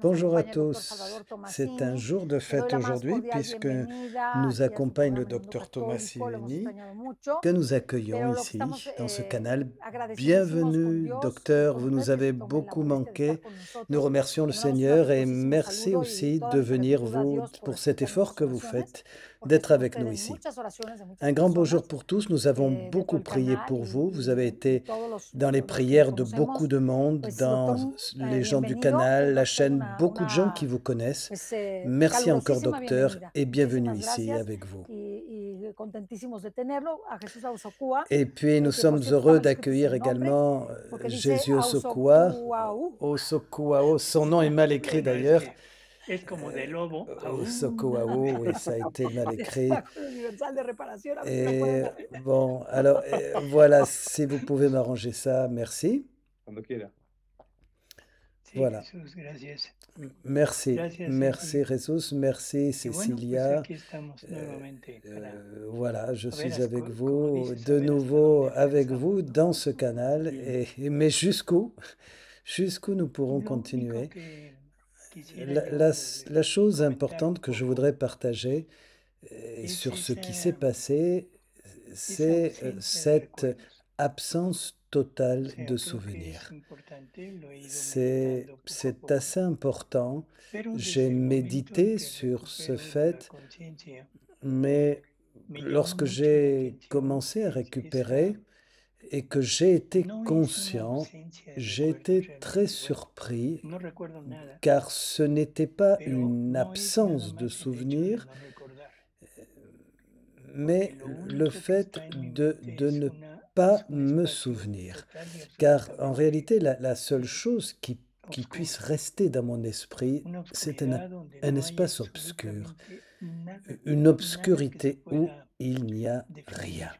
Bonjour à tous. C'est un jour de fête aujourd'hui puisque nous accompagne le docteur Tomasini que nous accueillons ici dans ce canal. Bienvenue docteur, vous nous avez beaucoup manqué. Nous remercions le Seigneur et merci aussi de venir vous pour cet effort que vous faites d'être avec nous ici. Un grand bonjour pour tous. Nous avons beaucoup prié pour vous. Vous avez été dans les prières de beaucoup de monde, dans les gens du canal, la chaîne, beaucoup de gens qui vous connaissent. Merci encore, docteur, et bienvenue ici avec vous. Et puis, nous sommes heureux d'accueillir également Jésus Osokua. Osokuao, son nom est mal écrit d'ailleurs. Osokuao, oui, ça a été mal écrit. Et bon, alors voilà, si vous pouvez m'arranger ça, merci. Voilà. Merci, merci Jesus, merci Cecilia. Voilà, je suis avec vous, de nouveau avec vous dans ce canal, mais jusqu'où nous pourrons continuer. La chose importante que je voudrais partager sur ce qui s'est passé, c'est cette absence totale de souvenirs. C'est assez important. J'ai médité sur ce fait, mais lorsque j'ai commencé à récupérer et que j'ai été conscient, j'ai été très surpris, car ce n'était pas une absence de souvenirs, mais le fait de ne pas me souvenir. Car en réalité, la seule chose qui puisse rester dans mon esprit, c'est un espace obscur, une obscurité où il n'y a rien.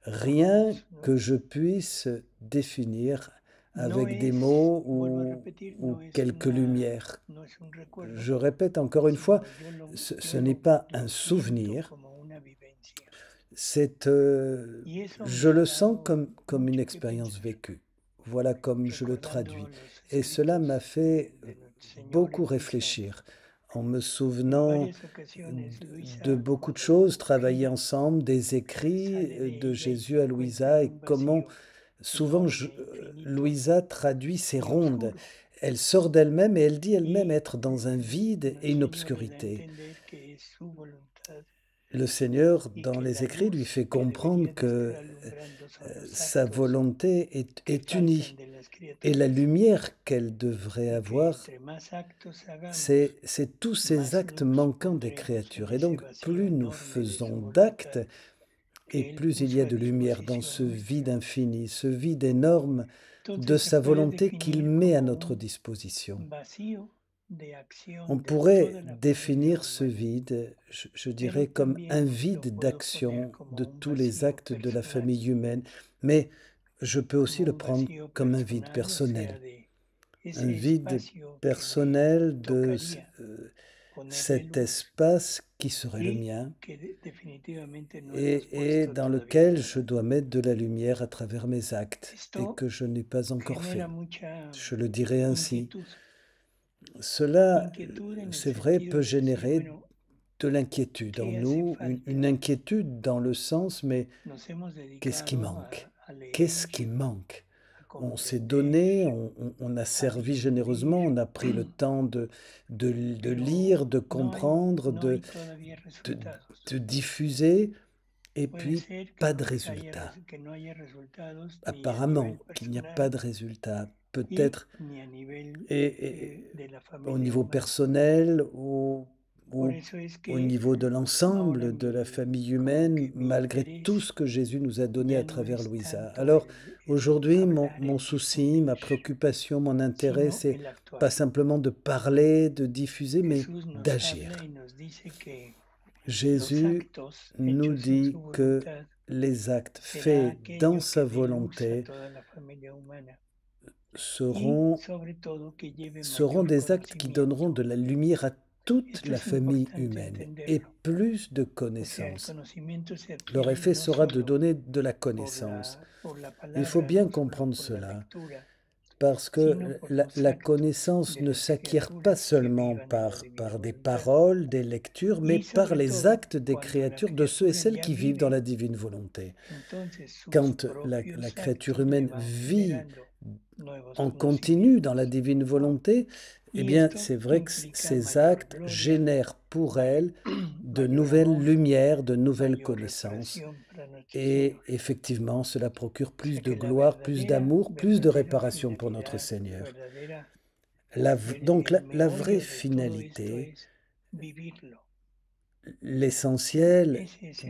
Rien que je puisse définir avec des mots ou quelques lumières. Je répète encore une fois, ce n'est pas un souvenir, je le sens comme une expérience vécue. Voilà comme je le traduis. Et cela m'a fait beaucoup réfléchir en me souvenant de beaucoup de choses, travailler ensemble, des écrits de Jésus à Louisa et comment souvent Louisa traduit ses rondes. Elle sort d'elle-même et elle dit elle-même être dans un vide et une obscurité. Le Seigneur, dans les écrits, lui fait comprendre que sa volonté est unie. Et la lumière qu'elle devrait avoir, c'est tous ces actes manquants des créatures. Et donc, plus nous faisons d'actes, et plus il y a de lumière dans ce vide infini, ce vide énorme de sa volonté qu'il met à notre disposition. On pourrait définir ce vide, je dirais, comme un vide d'action de tous les actes de la famille humaine, mais je peux aussi le prendre comme un vide personnel. Un vide personnel de cet espace qui serait le mien et dans lequel je dois mettre de la lumière à travers mes actes et que je n'ai pas encore fait. Je le dirais ainsi. Cela, c'est vrai, peut générer de l'inquiétude en nous, une inquiétude dans le sens, mais qu'est-ce qui manque? Qu'est-ce qui manque? On s'est donné, on a servi généreusement, on a pris le temps de lire, de comprendre, de diffuser, et puis pas de résultat. Apparemment qu'il n'y a pas de résultat. Peut-être et au niveau personnel ou au niveau de l'ensemble de la famille humaine, malgré tout ce que Jésus nous a donné à travers Louisa. Alors aujourd'hui, mon souci, ma préoccupation, mon intérêt, c'est pas simplement de parler, de diffuser, mais d'agir. Jésus nous dit que les actes faits dans sa volonté seront des actes qui donneront de la lumière à toute la famille humaine et plus de connaissances. Leur effet sera de donner de la connaissance. Il faut bien comprendre cela. parce que la connaissance ne s'acquiert pas seulement par des paroles, des lectures, mais par les actes des créatures, de ceux et celles qui vivent dans la divine volonté. Quand la créature humaine vit en continu dans la divine volonté, eh bien, c'est vrai que ces actes génèrent pour elle de nouvelles lumières, de nouvelles connaissances. Et effectivement, cela procure plus de gloire, plus d'amour, plus de réparation pour notre Seigneur. Donc la vraie finalité, l'essentiel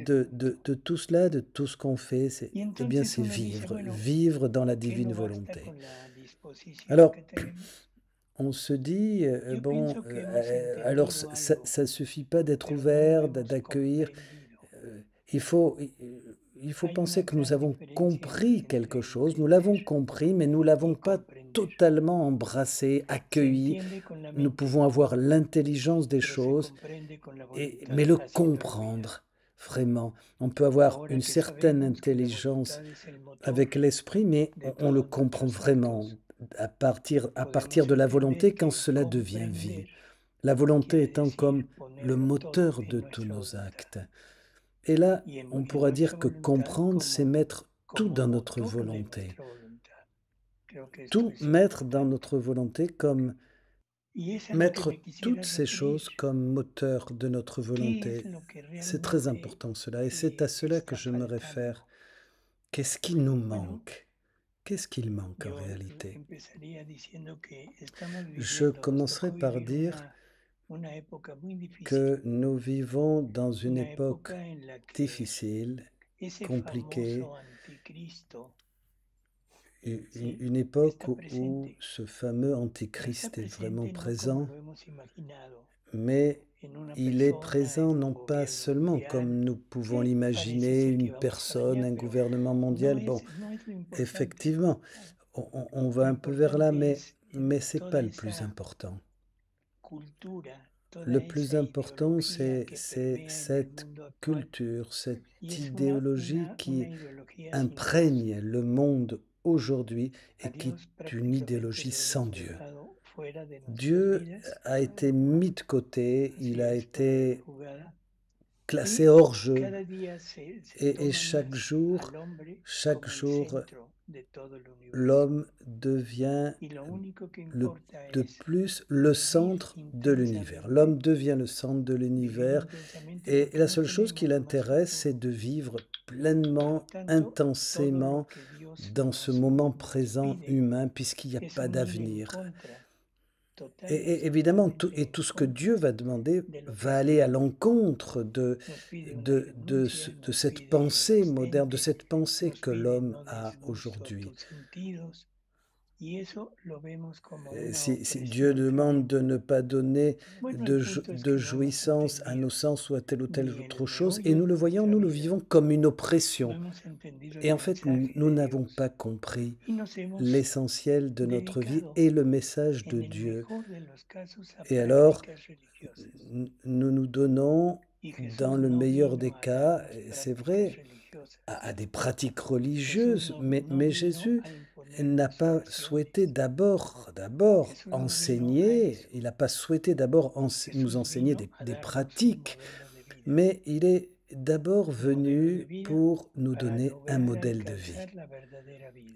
de tout cela, de tout ce qu'on fait, eh bien, c'est vivre, vivre dans la divine volonté. Alors, on se dit, bon, alors ça suffit pas d'être ouvert, d'accueillir. euh, il faut, il faut penser que nous avons compris quelque chose, nous l'avons compris, mais nous ne l'avons pas totalement embrassé, accueilli. Nous pouvons avoir l'intelligence des choses, mais le comprendre, vraiment. On peut avoir une certaine intelligence avec l'esprit, mais on le comprend vraiment à partir de la volonté quand cela devient vie. La volonté étant comme le moteur de tous nos actes. Et là, on pourra dire que comprendre, c'est mettre tout dans notre volonté. Tout mettre dans notre volonté comme mettre toutes ces choses comme moteur de notre volonté. C'est très important cela, et c'est à cela que je me réfère. Qu'est-ce qui nous manque? Qu'est-ce qu'il manque en réalité? Je commencerai par dire que nous vivons dans une époque difficile, compliquée, une époque où ce fameux Antichrist est vraiment présent, mais il est présent non pas seulement comme nous pouvons l'imaginer, une personne, un gouvernement mondial. Bon, effectivement, on va un peu vers là, mais ce n'est pas le plus important. Le plus important, c'est cette culture, cette idéologie qui imprègne le monde aujourd'hui et qui est une idéologie sans Dieu. Dieu a été mis de côté, il a été classé hors jeu, et chaque jour, l'homme devient de plus le centre de l'univers. L'homme devient le centre de l'univers, et la seule chose qui l'intéresse, c'est de vivre pleinement, intensément dans ce moment présent humain, puisqu'il n'y a pas d'avenir. Et évidemment, tout ce que Dieu va demander va aller à l'encontre de cette pensée moderne, de cette pensée que l'homme a aujourd'hui. Si Dieu demande de ne pas donner de jouissance à nos sens ou à telle ou telle autre chose, et nous le voyons, nous le vivons comme une oppression. Et en fait, nous n'avons pas compris l'essentiel de notre vie et le message de Dieu. Et alors, nous nous donnons, dans le meilleur des cas, c'est vrai, à des pratiques religieuses, mais Jésus n'a pas souhaité d'abord enseigner, il n'a pas souhaité d'abord nous enseigner des pratiques, mais il est d'abord venu pour nous donner un modèle de vie.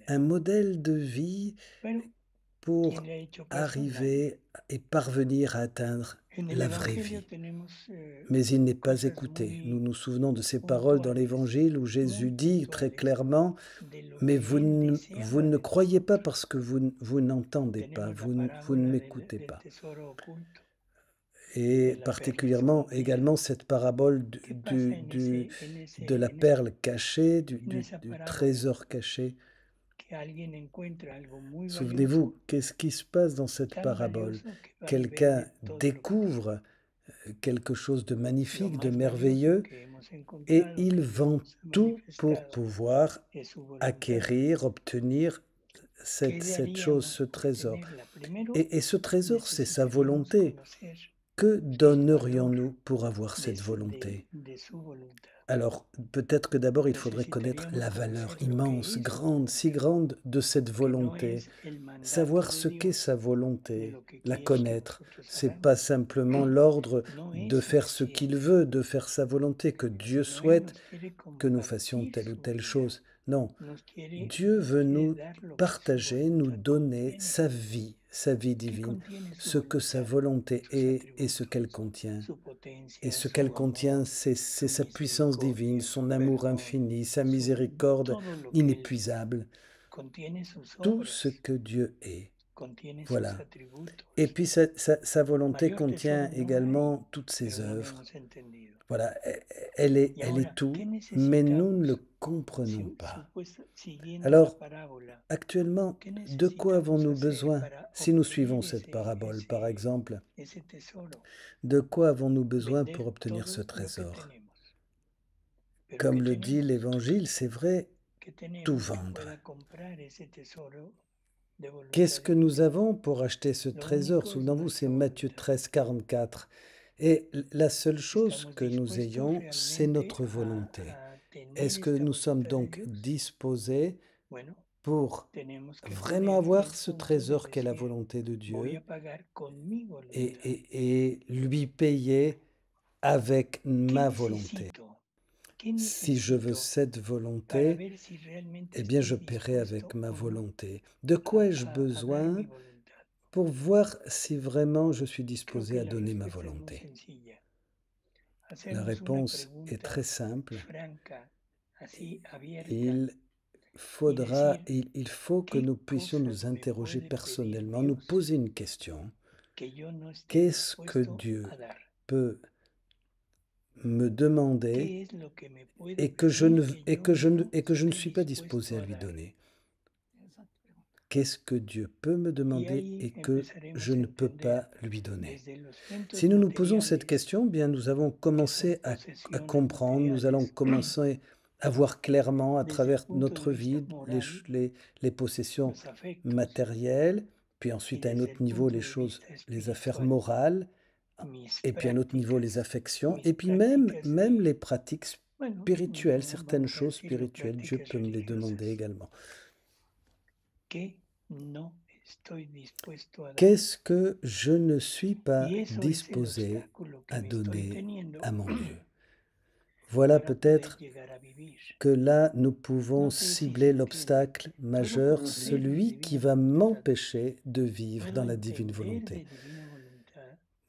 Un modèle de vie pour arriver et parvenir à atteindre la vraie vie. Mais il n'est pas écouté. Nous nous souvenons de ces paroles dans l'Évangile où Jésus dit très clairement, « Mais vous ne croyez pas parce que vous n'entendez pas, vous ne m'écoutez pas. » Et particulièrement également cette parabole de la perle cachée, du trésor caché. Souvenez-vous, qu'est-ce qui se passe dans cette parabole? Quelqu'un découvre quelque chose de magnifique, de merveilleux, et il vend tout pour pouvoir acquérir, obtenir cette chose, ce trésor. Et ce trésor, c'est sa volonté. Que donnerions-nous pour avoir cette volonté? Alors, peut-être que d'abord il faudrait connaître la valeur immense, grande, si grande de cette volonté. Savoir ce qu'est sa volonté, la connaître. C'est pas simplement l'ordre de faire ce qu'il veut, de faire sa volonté, que Dieu souhaite que nous fassions telle ou telle chose. Non, Dieu veut nous partager, nous donner sa vie divine, ce que sa volonté est et ce qu'elle contient. Et ce qu'elle contient, c'est sa puissance divine, son amour infini, sa miséricorde inépuisable, tout ce que Dieu est. Voilà. Et puis sa volonté contient également toutes ses œuvres. Voilà, elle est tout, mais nous ne le comprenons pas. Alors, actuellement, de quoi avons-nous besoin si nous suivons cette parabole, par exemple? De quoi avons-nous besoin pour obtenir ce trésor? Comme le dit l'Évangile, c'est vrai, tout vendre. Qu'est-ce que nous avons pour acheter ce trésor? Souvenez-vous, c'est Matthieu 13, 44. Et la seule chose que nous ayons, c'est notre volonté. Est-ce que nous sommes donc disposés pour vraiment avoir ce trésor qu'est la volonté de Dieu et lui payer avec ma volonté? Si je veux cette volonté, eh bien je paierai avec ma volonté. De quoi ai-je besoin pour voir si vraiment je suis disposé à donner ma volonté? La réponse est très simple. Il il faut que nous puissions nous interroger personnellement, nous poser une question. Qu'est-ce que Dieu peut me demander et que je ne suis pas disposé à lui donner? Qu'est-ce que Dieu peut me demander et que je ne peux pas lui donner? Si nous nous posons cette question, bien nous avons commencé à comprendre, nous allons commencer à voir clairement à travers notre vie les possessions matérielles, puis ensuite à un autre niveau les choses, les affaires morales, et puis à un autre niveau les affections, et puis même les pratiques spirituelles, certaines choses spirituelles, Dieu peut me les demander également. Qu'est-ce que je ne suis pas disposé à donner à mon Dieu? Voilà peut-être que là, nous pouvons cibler l'obstacle majeur, celui qui va m'empêcher de vivre dans la divine volonté.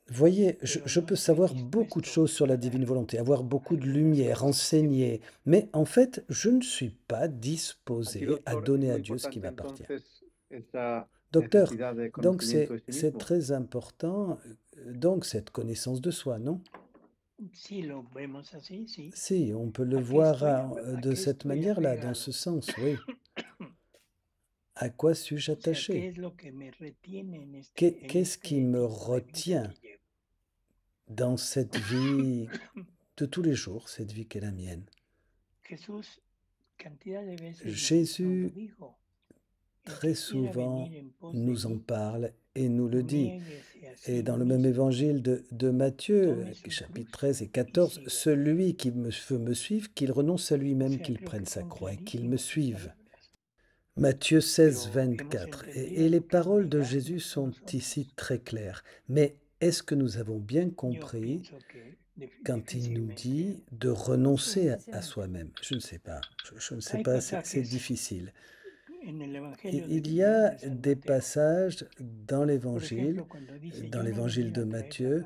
Voyez, je peux savoir beaucoup de choses sur la divine volonté, avoir beaucoup de lumière, enseigner, mais en fait, je ne suis pas Así, disposé à doctor, es donner muy à Dieu ce qui importante m'appartient. entonces esa Docteur, necesidad de donc conocimiento de sí c'est mismo. très important, donc cette connaissance de soi, non? Si, on peut le voir de cette manière-là, dans ce sens, oui. À quoi suis-je attaché? Qu'est-ce qui me retient dans cette vie de tous les jours, cette vie qui est la mienne? Jésus, très souvent, nous en parle et nous le dit. Et dans le même évangile de Matthieu, chapitre 13 et 14, celui qui veut me suivre, qu'il renonce à lui-même, qu'il prenne sa croix et qu'il me suive. Matthieu 16, 24. Et les paroles de Jésus sont ici très claires. Mais est-ce que nous avons bien compris quand il nous dit de renoncer à soi-même? Je ne sais pas. Je ne sais pas, c'est difficile. Il y a des passages dans l'évangile de Matthieu,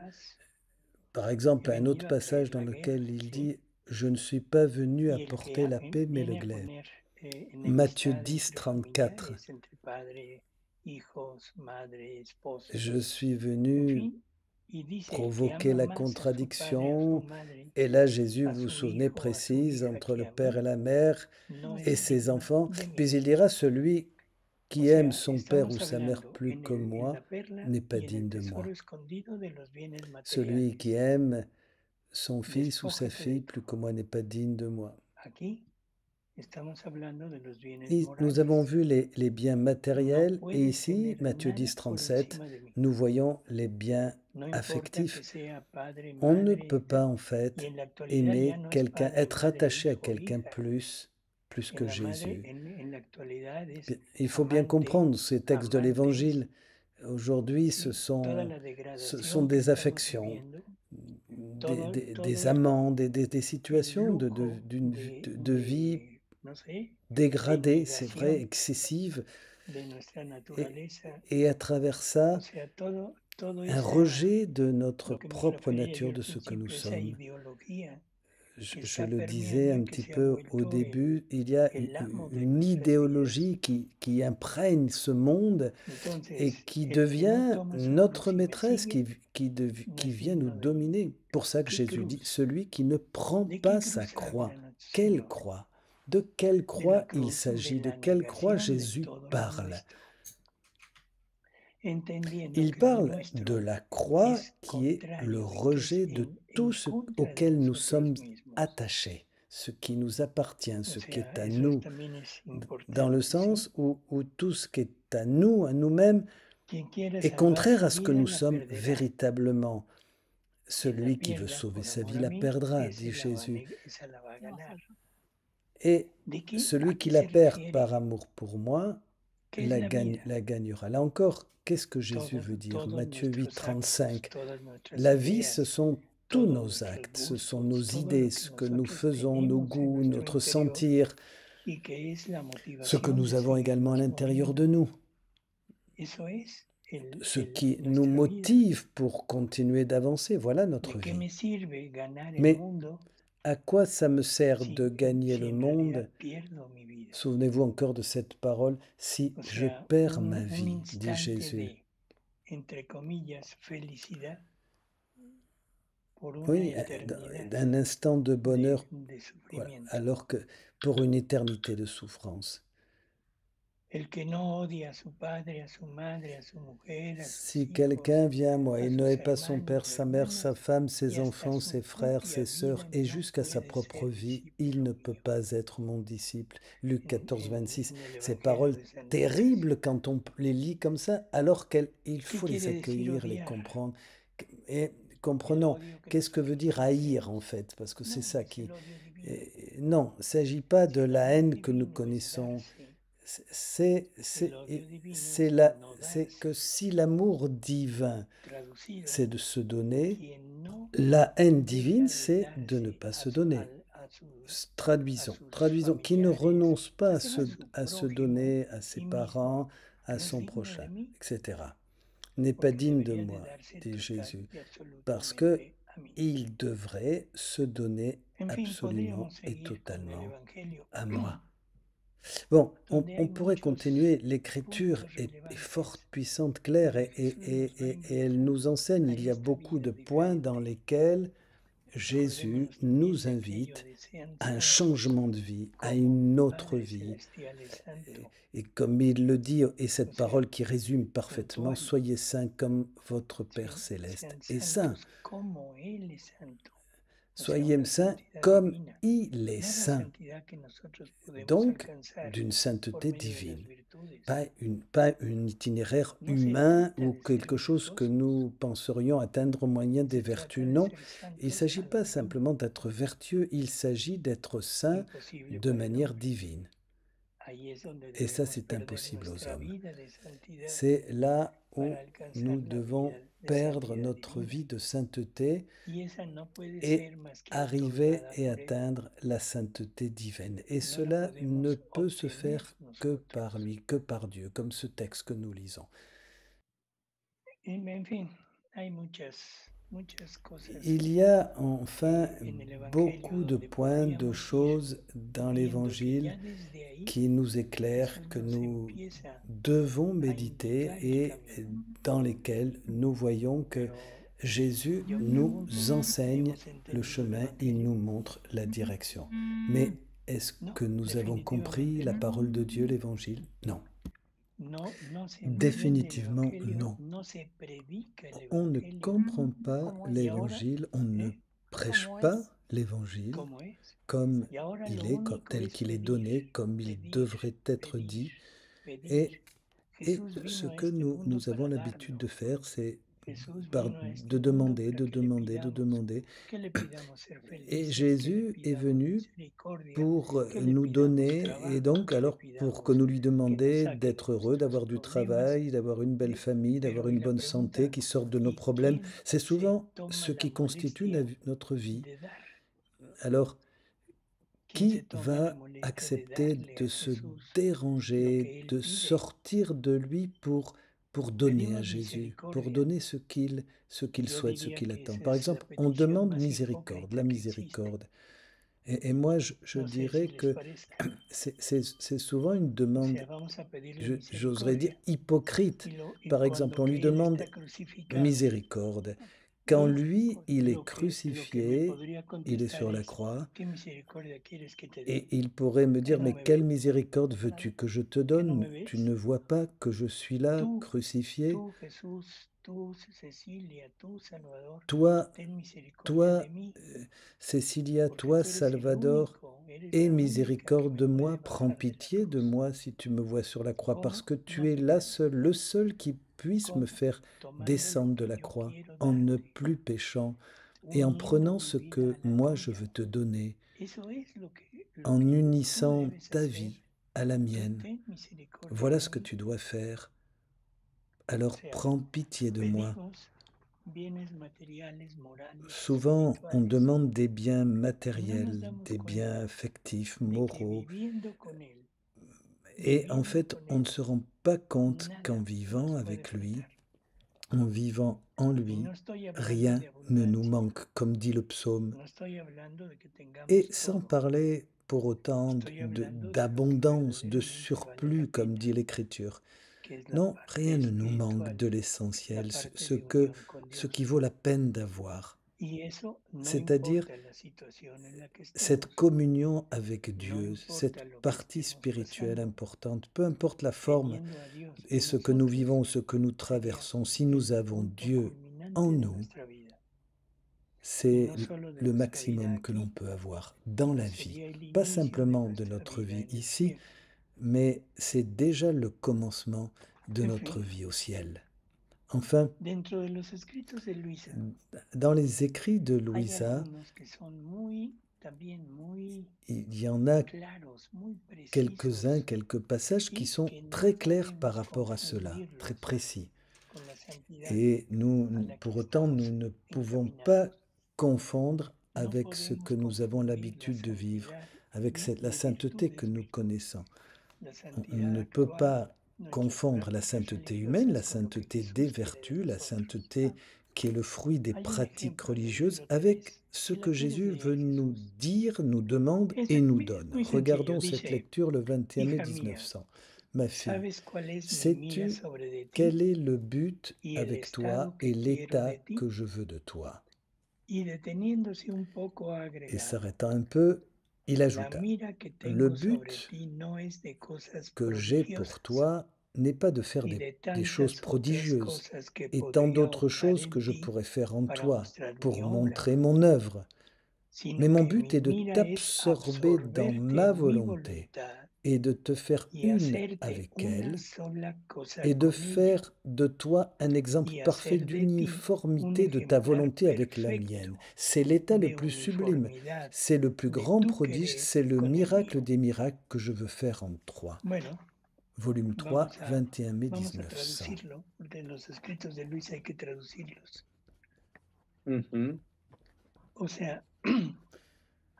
par exemple, un autre passage dans lequel il dit: «Je ne suis pas venu apporter la paix, mais le glaive». Matthieu 10, 34. Je suis venu provoquer la contradiction. Et là, Jésus, vous vous souvenez, précise entre le père et la mère et ses enfants. Puis il dira: celui qui aime son père ou sa mère plus que moi n'est pas digne de moi. Celui qui aime son fils ou sa fille plus que moi n'est pas digne de moi. Nous avons vu les biens matériels et ici, Matthieu 10, 37, nous voyons les biens affectifs. On ne peut pas en fait aimer quelqu'un, être attaché à quelqu'un plus que Jésus. Il faut bien comprendre ces textes de l'Évangile. Aujourd'hui, ce sont des affections, des amants, des situations de vie dégradée, c'est vrai, excessive, et à travers ça, un rejet de notre propre nature, de ce que nous sommes. Je le disais un petit peu au début, il y a une idéologie qui imprègne ce monde et qui devient notre maîtresse, qui vient nous dominer. Pour ça que Jésus dit, celui qui ne prend pas sa croix, quelle croix? De quelle croix il s'agit? De quelle croix Jésus parle? Il parle de la croix qui est le rejet de tout ce auquel nous sommes attachés, ce qui nous appartient, ce qui est à nous, dans le sens où tout ce qui est à nous, à nous-mêmes, est contraire à ce que nous sommes véritablement. Celui qui veut sauver sa vie la perdra, dit Jésus. Et celui qui la perd par amour pour moi, la gagnera. Là encore, qu'est-ce que Jésus veut dire? Matthieu 8, 35. La vie, ce sont tous nos actes, ce sont nos idées, ce que nous faisons, nos goûts, notre sentir, ce que nous avons également à l'intérieur de nous, ce qui nous motive pour continuer d'avancer. Voilà notre vie. Mais à quoi ça me sert de gagner le monde? Souvenez-vous encore de cette parole, si je perds ma vie, dit Jésus. Oui, d'un instant de bonheur, voilà, alors que pour une éternité de souffrance. Si quelqu'un vient à moi, il n'aime pas son père, sa mère, sa femme, ses enfants, ses frères, ses sœurs, et jusqu'à sa propre vie, il ne peut pas être mon disciple. Luc 14, 26. Ces paroles terribles quand on les lit comme ça, alors qu'il faut les accueillir, les comprendre. Et comprenons, qu'est-ce que veut dire haïr en fait? Parce que c'est ça qui... Non, il ne s'agit pas de la haine que nous connaissons. C'est que si l'amour divin, c'est de se donner, la haine divine, c'est de ne pas se donner. Traduisons, qui ne renonce pas à se donner à ses parents, à son prochain, etc. N'est pas digne de moi, dit Jésus, parce que il devrait se donner absolument et totalement à moi. Bon, on pourrait continuer. L'écriture est forte, puissante, claire, et elle nous enseigne. Il y a beaucoup de points dans lesquels Jésus nous invite à un changement de vie, à une autre vie. Et comme il le dit, et cette parole qui résume parfaitement, soyez saints comme votre Père céleste est saint. Soyez saints comme il est saint. Donc, d'une sainteté divine. Pas un itinéraire humain ou quelque chose que nous penserions atteindre au moyen des vertus. Non, il ne s'agit pas simplement d'être vertueux, il s'agit d'être saint de manière divine. Et ça, c'est impossible aux hommes. C'est là où nous devons perdre notre vie de sainteté et arriver et atteindre la sainteté divine. Et cela ne peut se faire que par lui, que par Dieu, comme ce texte que nous lisons. Il y a enfin beaucoup de points, de choses dans l'Évangile qui nous éclairent, que nous devons méditer et dans lesquels nous voyons que Jésus nous enseigne le chemin, il nous montre la direction. Mais est-ce que nous avons compris la parole de Dieu, l'Évangile? Non. Définitivement non. On ne comprend pas l'Évangile, on ne prêche pas l'Évangile comme il est, tel qu'il est donné, comme il devrait être dit. Et, et ce que nous avons l'habitude de faire, c'est de demander, de demander, de demander. Et Jésus est venu pour nous donner, et donc alors pour que nous lui demandions d'être heureux, d'avoir du travail, d'avoir une belle famille, d'avoir une bonne santé, qui sortent de nos problèmes. C'est souvent ce qui constitue notre vie. Alors, qui va accepter de se déranger, de sortir de lui pour donner à Jésus, pour donner ce qu'il souhaite, ce qu'il attend? Par exemple, on demande miséricorde, la miséricorde. Et moi, je dirais que c'est souvent une demande, j'oserais dire, hypocrite. Par exemple, on lui demande miséricorde. Quand lui, il est crucifié, il est sur la croix, et il pourrait me dire, mais quelle miséricorde veux-tu que je te donne? Tu ne vois pas que je suis là, crucifié? Toi, Cécilia, toi, Salvador, aie miséricorde de moi, prends pitié de moi si tu me vois sur la croix, parce que tu es le seul qui puisse me faire descendre de la croix en ne plus péchant et en prenant ce que moi je veux te donner, en unissant ta vie à la mienne. Voilà ce que tu dois faire. Alors prends pitié de moi. Souvent, on demande des biens matériels, des biens affectifs, moraux, et en fait, on ne se rend pas compte qu'en vivant avec lui, en vivant en lui, rien ne nous manque, comme dit le psaume. Et sans parler pour autant d'abondance, de surplus, comme dit l'Écriture. Non, rien ne nous manque de l'essentiel, ce qui vaut la peine d'avoir. C'est-à-dire cette communion avec Dieu, cette partie spirituelle importante, peu importe la forme et ce que nous vivons, ce que nous traversons, si nous avons Dieu en nous, c'est le maximum que l'on peut avoir dans la vie. Pas simplement de notre vie ici, mais c'est déjà le commencement de notre vie au ciel. Enfin, dans les écrits de Luisa, il y en a quelques-uns, quelques passages qui sont très clairs par rapport à cela, très précis. Et nous, pour autant, nous ne pouvons pas confondre avec ce que nous avons l'habitude de vivre, avec la sainteté que nous connaissons. On ne peut pas confondre la sainteté humaine, la sainteté des vertus, la sainteté qui est le fruit des pratiques religieuses, avec ce que Jésus veut nous dire, nous demande et nous donne. Regardons cette lecture le 21 mai 1900. Ma fille, sais-tu quel est le but avec toi et l'état que je veux de toi? Et s'arrêtant un peu, il ajouta, le but que j'ai pour toi n'est pas de faire des choses prodigieuses et tant d'autres choses que je pourrais faire en toi pour montrer mon œuvre. Mais mon but est de t'absorber dans ma volonté et de te faire une avec elle et de faire de toi un exemple parfait d'uniformité de ta volonté avec la mienne. C'est l'état le plus sublime, c'est le plus grand prodige, c'est le miracle des miracles que je veux faire en toi. Volume 3, 21 mai 1900.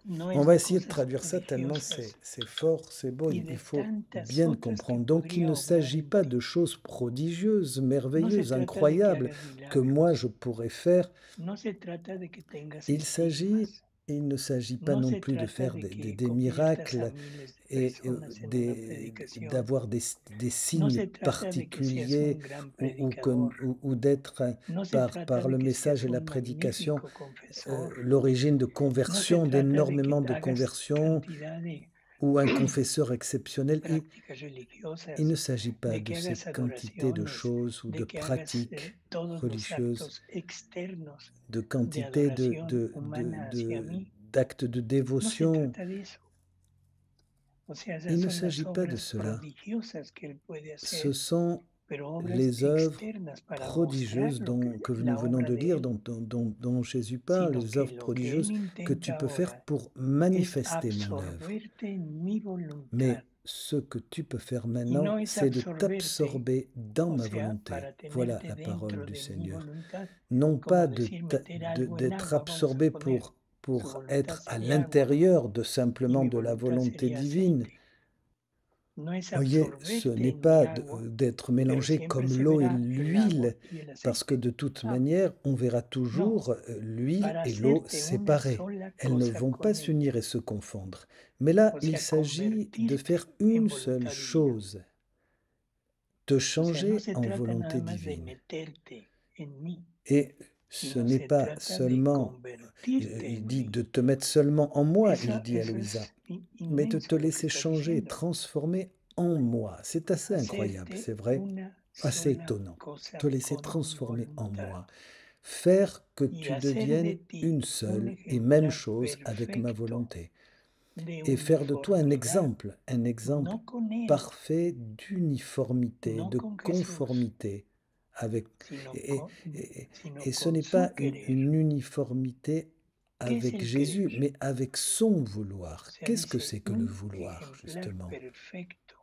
On va essayer de traduire ça tellement c'est fort, c'est beau, il faut bien comprendre. Donc il ne s'agit pas de choses prodigieuses, merveilleuses, incroyables que moi je pourrais faire. Il ne s'agit pas non plus de faire des miracles et d'avoir des signes particuliers ou d'être par le message et la prédication l'origine de conversion, d'énormément de conversions ou un confesseur exceptionnel. prácticas Il ne religiosas, s'agit pas de de que ces hagas quantités de adoraciones, choses ou de de que hagas pratiques todos los religieuses, actos externos de de quantités adoración humana hacia mí. d'actes de No se dévotion. trata de eso. O sea, Il esas ne son las s'agit pas de obras cela. prodigiosas que Él puede Ce hacer, sont pero obras les œuvres externas para mostrar prodigieuses lo que que nous la venons obra de de lire, Él, dont Jésus parle, sino les que œuvres lo que Él prodigieuses que tu intenta peux faire ahora pour es manifester mon œuvre. absorberte en mi voluntad. Mais ce que tu peux faire Y maintenant, no es c'est de absorberte, t'absorber dans o ma sea, volonté. para Voilà tenerte la parole dentro du de mi Seigneur. voluntad, Non como pas decir meter algo en d'être agua, vamos a absorbé poner. Su pour voluntad être à sería agua, l'intérieur de y simplement mi de la voluntad volonté sería divine. aceite. No es Voyez, ce absorberte n'est en mi pas agua, d'être pero mélangé siempre comme se l'eau et verá el agua l'huile, y el parce que aceite. de toute No, manière, on verra no, toujours l'huile para et l'eau hacerte una séparées. sola Elles ne cosa vont con pas ella. s'unir et se confondre. Mais là, O il sea, s'agit de convertirte faire en une seule voluntad divina. chose, te O sea, no changer se en trata nada volonté más de divine. meterte en mí, Et ce sino n'est se pas trata de seulement, convertirte il en dit mí. de te mettre seulement en moi, Eso, il dit à eso Louisa, es mais de inmenso te lo que laisser está changer et diciendo. transformer en moi. C'est assez incroyable, Hacerte c'est vrai, una assez sola étonnant. cosa Te laisser con mi transformer en voluntad. moi. Faire que Y tu hacer de deviennes ti une un seule et même ejemplar chose avec ma perfecto volonté. de Et faire de toi un uniformidad, exemple no con Él, parfait d'uniformité, no de con Jesús, conformité avec. sino Et, con, sino et ce con n'est su pas querer. une uniformité ¿Qué es avec el Jésus, querer? mais avec son vouloir. O sea, Qu'est-ce que dice, c'est que le un vouloir, ejemplar justement? perfecto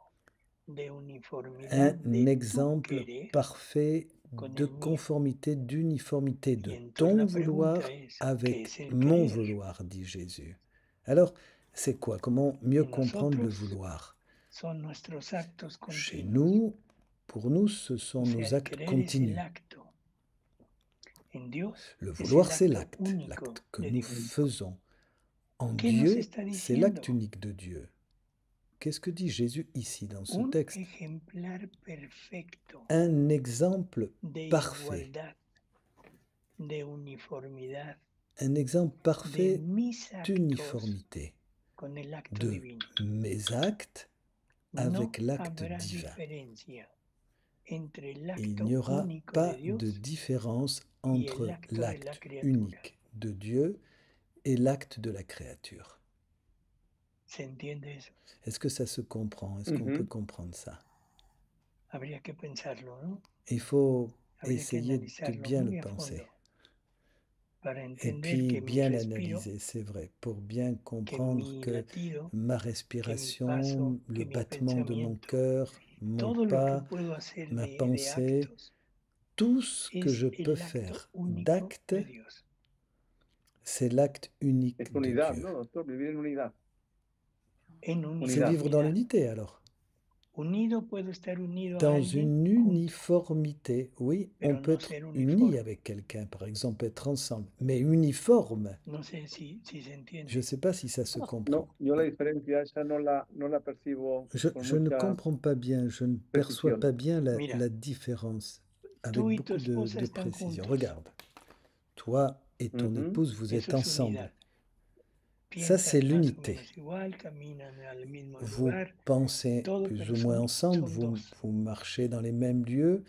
de uniformidad Un de tu exemple querer parfait con de el mío. conformité, d'uniformité Y de entonces ton la pregunta vouloir es, ¿qué avec es el mon querer? vouloir, dit Jésus. Alors, c'est quoi? Comment mieux En comprendre le nosotros vouloir? son nuestros actos Chez continuos. nous, pour nous, ce O sont sea, nos el actes querer es continus. el acto. En Dios Le es vouloir, el c'est acto único l'acte que de nous Dios. faisons. En ¿Qué nos Dieu, está c'est l'acte diciendo? unique de Dieu. Qu'est-ce que dit Jésus ici dans ce Un texte? ejemplar perfecto Un exemple de parfait. igualdad, de uniformidad, Un exemple de parfait mis actos d'uniformité con el acto de divino. mes actes No avec l'acte habrá divin. diferencia entre el Il acto n'y aura único de pas de Dios différence y el entre acto de la l'acte criatura. unique de Dieu et l'acte de la créature. ¿Se entiende eso? Est-ce que ça se comprend? Est-ce qu'on peut comprendre ça? Habría que pensarlo, ¿no? Il faut Habría que essayer de analizarlo bien muy le a penser. fondo para Et entender puis que mi bien respiro, l'analyser, c'est vrai, pour bien que comprendre mi que latido, ma que mi respiration, paso, le que mi battement de mon pensamiento, cœur, mon todo lo que pas, puedo hacer ma de pensée, actos tout ce que es je peux el acto faire único d'acte, de Dios. c'est l'acte unique Es de unidad, Dieu. ¿no, doctor? Vivir en unidad. En C'est unidad. vivre dans l'unité alors. Unido puedo estar unido a Dans alguien une junto, uniformité, oui, on pero peut no être ser uni uniforme. avec quelqu'un, par exemple être ensemble, mais uniforme, No sé si se je entiende. ne sais pas si ça se comprend. No, yo la diferencia esa no la percibo con Je ne mucha comprends pas bien, je ne perçois precisión. pas bien Mira, la différence avec tú y tu beaucoup esposa de están précision. juntos. Regarde, toi et ton Ujú. épouse, vous êtes Eso es ensemble. unidad. Ça, c'est Piensan más o l'unité. menos igual, caminan al mismo Vous lugar, pensez todo, plus pero ou moins ensemble, son dos, vous marchez dans les mêmes lieux,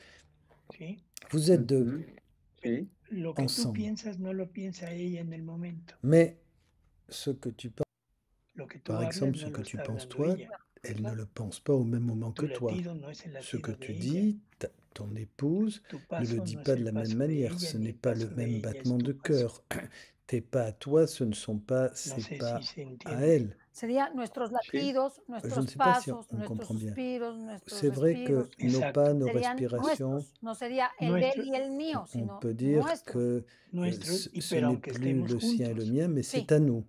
¿sí? vous êtes deux Ujú. Sí. Lo que tú ensemble. piensas no lo piensa ella en el momento. Mais ce que tu penses, Lo que tú par hablas exemple, no ce lo que tu está penses hablando toi, ella, elle ne ¿verdad? le pense pas au même moment Tu que toi. latido no es el Ce que latido de tu ella. dis, ton épouse Tu ne le paso dit no es pas de el la même paso de manière, ella, ce ni n'est el pas le paso de même ella es battement tu de paso. cœur. Tes pas à toi, ce ne sont pas No ses sé pas si se à entiende. elle. Sería nuestros Sí. latidos, Je ne nuestros sais pas si pasos, on nuestros comprend bien. suspiros, nuestros C'est vrai que respiros, nos Exacto. pas, nos serían respirations, nuestros. No sería el de Nuestro, él y el mío, on sino peut dire nuestros. que nuestros, ce pero n'est aunque plus estemos le sien et le juntos, mien, mais Sí. c'est à nous.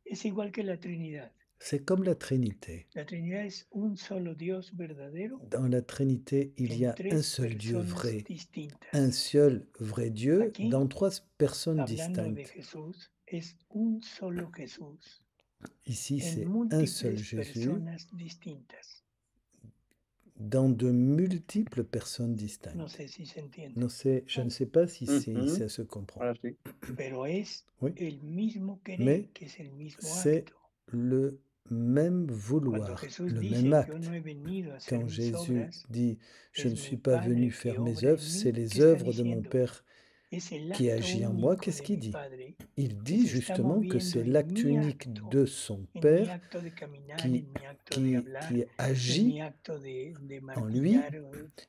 es igual que la Trinidad. C'est comme la Trinité. La Trinidad es un solo Dios verdadero Dans la Trinité, il y en a un tres seul Dieu personas vrai, distintas. un seul vrai Dieu Aquí, dans trois personnes hablando de distinctes. Jesús, es un solo Jesús Ici, en c'est un seul múltiples Jésus personas distintas. dans de multiples personnes No distinctes. sé si se entiende. Non, je ne sais pas si Ujú. ça se comprend. Ahora sí. Pero es Oui, el mismo querer, mais que es el mismo c'est acto. le même Cuando vouloir, Jesús le dice, même yo acte. no he venido a hacer Quand mis Jésus obras, dit « Je es ne mi suis pas venu Padre que faire mes obra en œuvres, c'est mí. ¿Qué les está œuvres de mon diciendo? Père Es el qui acto agit en moi », único qu'est-ce de qu'il mi dit? Padre Il que dit se está justement que moviendo c'est en l'acte mi unique acto, de son en mi Père acto de caminar, qui, en mi acto de qui, hablar, qui en agit mi acto de en lui, martillar,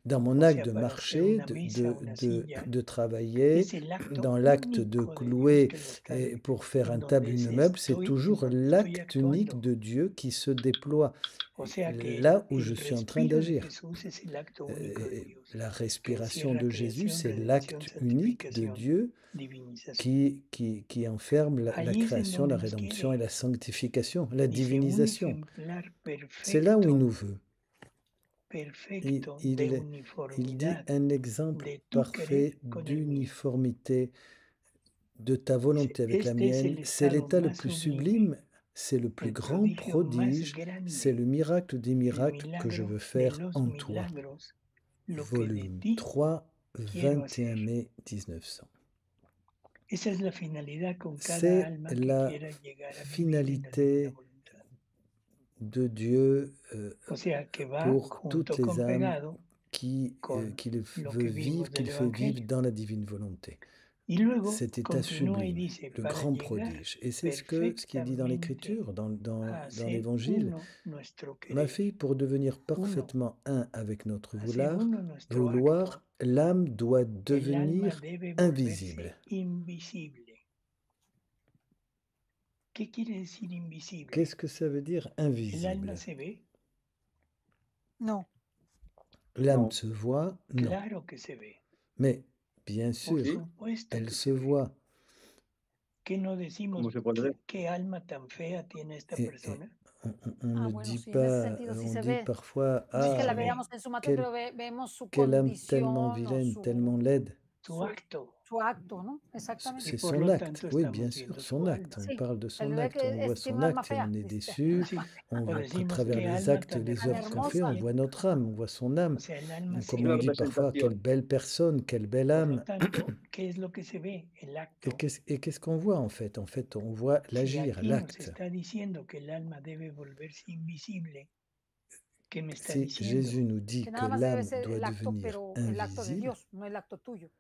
dans mon o acte sea, de para hacer marcher, una mesa, una silla. de travailler, Es el acto dans l'acte de único de Dios clouer que lo está, et pour faire en un table, donde une meuble, c'est estoy, en toujours donde estoy l'acte unique actuando. de Dieu qui se déploie O sea que là où el je suis en train respiro de d'agir. Jesús es el acto único de Dios, La que respiration encierra de Jésus, creación, c'est redención, l'acte unique de santificación, Dieu divinización. qui enferme la Ahí es en création, donde la nos rédemption et quiere. la sanctification, la Dice un divinisation. ejemplar C'est là où il perfecto, nous veut. perfecto de Il dit uniformidad un exemple de tu querer parfait con el mío. d'uniformité de ta Dice, volonté avec la este es mienne. el C'est estado l'état le más plus sublime, sublime, c'est le plus el grand prodigio más prodige, c'est grande, le miracle des el miracles que je milagro veux de faire los en toi. milagros, lo que de Volume ti 3, quiero 21 hacer. mai 1900. Esa es la finalidad con cada C'est alma que la quiera llegar a vivir en la divina finalité voluntad. de Dieu O sea que va pour junto toutes les con âmes pegado qui con le lo veut que vimos vivre, del qu'il fait vivre Evangelio. dans la divine volonté. Y luego Cet état continúa y sublime, dice, le para grand llegar prodige. Et c'est ce qui est dit dans perfectamente l'Écriture, a ser l'Évangile. uno nuestro Ma querer, fille, pour devenir uno, parfaitement un avec notre hacer uno nuestro vouloir, acto, l'âme doit el alma devenir debe invisible. volverse invisible. ¿Qué quiere decir invisible? Qu'est-ce que ça veut dire ¿El invisible? alma se ve? No. L'âme No. se voit? Non. Claro que se ve. Mais bien Por sûr, supuesto elle que se se ve. voit. ¿Qué no decimos? ¿Cómo se puede ver? ¿Qué alma tan fea tiene esta Et persona? on ne Bueno, dit sí, en ese pas, sentido sí on se dit ve. parfois, No es que Sí la se ve. veamos en su matriz, quelle, pero vemos su quelle âme tellement condición o vilaine, tellement laide. Su acto. su acto, ¿no? Exactamente. Y C'est por son lo acte, tanto oui, estamos bien sûr, viendo son su acte. alma. On parle de El son bebé acte, que on voit tiene son un alma acte, et fea, on est dice. déçu. Sí. On O voit à decimos travers qué les alma actes, tan les œuvres qu'on fait, on hermosa. voit notre âme, on voit son âme. O sea, el alma se Comme on ve. dit parfois, quelle belle personne, quelle belle Por lo âme. tanto, ¿qué es lo que se ve? El acto. Et qu'est-ce qu'on voit en fait? En fait, on voit Si l'agir, aquí nos l'acte. está diciendo que el alma debe volverse invisible, ¿qué me está Si diciendo? Jésus nous dit Que que nada más debe l'âme ser doit el acto, devenir pero el acto de invisible, Dios, no el acto tuyo.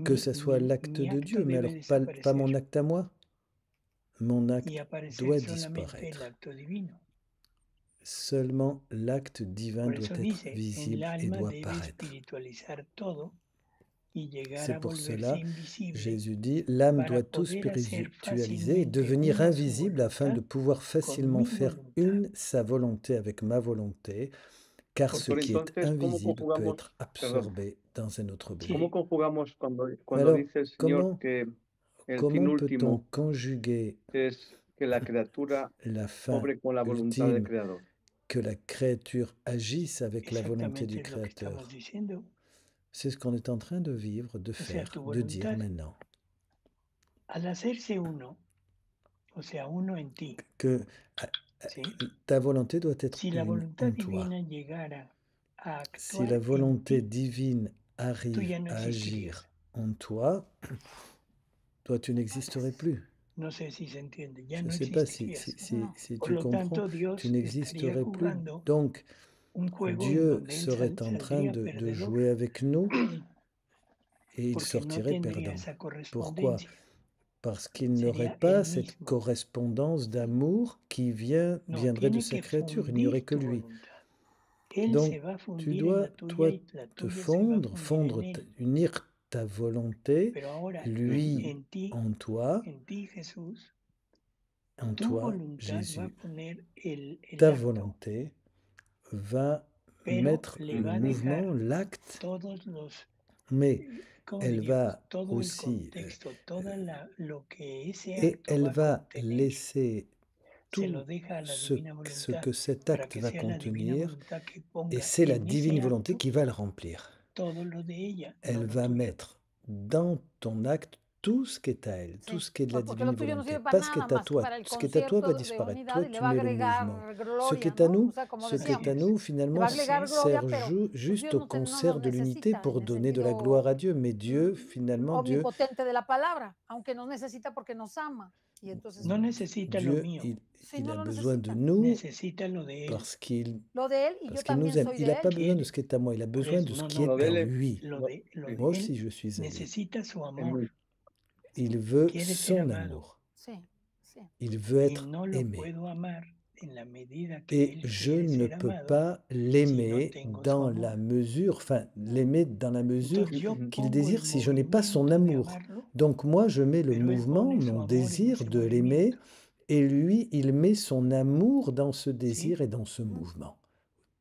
que ce soit l'acte Mi de acto Dieu, mais debe alors pas desaparecer mon acte à moi. Mon y acte aparecer doit solamente el disparaître. acto divino. Seulement l'acte divin Por doit eso être dice, el visible et alma doit debe paraître. espiritualizar todo y llegar C'est a pour volverse cela, invisible Jésus dit, l'âme para doit tout poder hacer spiritualiser et fácilmente devenir una su invisible afin de voluntad pouvoir con facilement mi faire voluntad. une sa volonté avec ma volonté, car ce Porque qui est entonces, ¿cómo invisible peut conjugamos, être perdón, absorbé dans un autre sí, but. cómo conjugamos cuando Alors, dice el Señor comment, que el fin comment peut-on último conjuguer es que la criatura la fin obre con la voluntad del ultime, Creador? que la créature agisse avec la volonté Exactamente du es lo que estamos Créateur? diciendo. C'est ce qu'on est en train de vivre, de O sea, faire, tu de dire voluntad, maintenant. al hacerse uno, o sea, uno en ti, Que ¿sí? ta volonté doit être Si la une voluntad en toi. divina llegara a Si actuar la en volonté ti, divine tú arrive ya no à existirías. agir en toi, toi tu n'existerais plus. No sé si se entiende, ya Je ne no sais pas si, existirías. tu Por lo comprends, tanto, tu Dios estaría n'existerais plus. jugando Donc, un juego en Dieu donde él serait en train saldría de perdedor jouer avec nous et il porque no sortirait tendría perdant. esa Pourquoi? correspondencia. Parce qu'il n'aurait Sería pas él cette mismo. correspondance d'amour qui No, viendrait de tiene sa que créature, il n'y aurait fundir que tu lui. voluntad. Él Donc, se va a tu fundir en dois, la tuya toi, y la te tuya se va a fundir fondre, en él. unir ta volonté, Pero ahora, lui en ti, en toi, Jesús, en tu toi, voluntad va a Jésus. poner el Ta acto, volonté va pero mettre le le va a mouvement, dejar l'acte, todos los, mais ¿cómo elle diríamos? va Todo el aussi, contexto, lo que ese et acto elle va a va contener, laisser se lo tout deja a la ce, divina ce voluntad que cet para acte que va sea la divina contenir, voluntad que et ponga c'est la en ese divine volonté acto qui va le remplir. todo lo de ella, no Elle lo va tuyo. mettre dans ton acte tout ce qui est à elle, tout Sí, ce qui est de la porque divine lo tuyo no volonté, sirve para pas ce qui nada est à más que toi. para el Ce qui est à toi va concierto de disparaître. unidad Toi, y le tu va a mets le agregar mouvement. Ce qui gloria, est à ¿no? nous, O sea, como ce qui est à decíamos, nous, le finalement, va a agregar gloria, sert pero pues juste Dios au no concert nos de l'unité necesita pour en el donner de la gloire sentido à Dieu. Mais Dieu, finalement, Dieu, omnipotente de la palabra, aunque nos necesita porque nos ama. Y entonces, No necesita lo Dieu, mío, sí, il no a lo besoin de necesita. nous necesita lo de él. parce qu'il Lo de él y yo nous también aime. soy Il de n'a pas él. besoin de ce qui est à moi, il a Por besoin eso, de ce no, qui no, Lo est de à él es, lui. lo lo- de sí, Moi él aussi, je suis à lui. necesita su es amor, muy- Il veut quiere ser son amado amour. Sí, sí. Il veut y être no lo aimé. puedo amar en la medida que Et él je quiere ne ser peux amado pas si no l'aimer tengo su dans amor. la mesure, enfin, l'aimer dans la mesure Entonces yo qu'il pongo el désire si je n'ai pas son movimiento de amour. amarlo, Donc moi, je mets le pero él mouvement, pone su mon amor en désir ese de l'aimer, movimiento. et lui, il met son amour dans ce ¿Sí? désir et dans ce mouvement.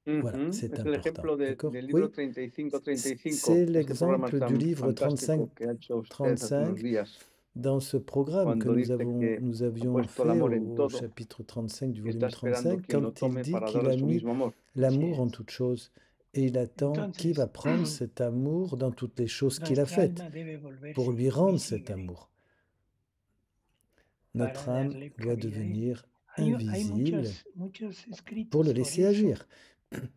Voilà, Ujú. c'est Es el important. ejemplo D'accord? del libro Oui, 35-35, c'est este programa l'exemple du tan livre fantástico que ha hecho usted hace unos 35 días, dans ce programme que cuando dice que nous ha avions puesto el fait amor en au todo chapitre 35 du y está volume esperando 35, quien lo quand il tome dit para qu'il darle a su mis mismo amor. Así l'amour en es. toutes choses. Et il attend qui va Entonces, prendre cet amour dans toutes les choses qu'il a nuestra faites alma debe volverse pour lui rendre cet visible amour. para Notre âme darle doit cabida a él. devenir Hay invisible muchos pour escritos le sobre laisser eso. agir.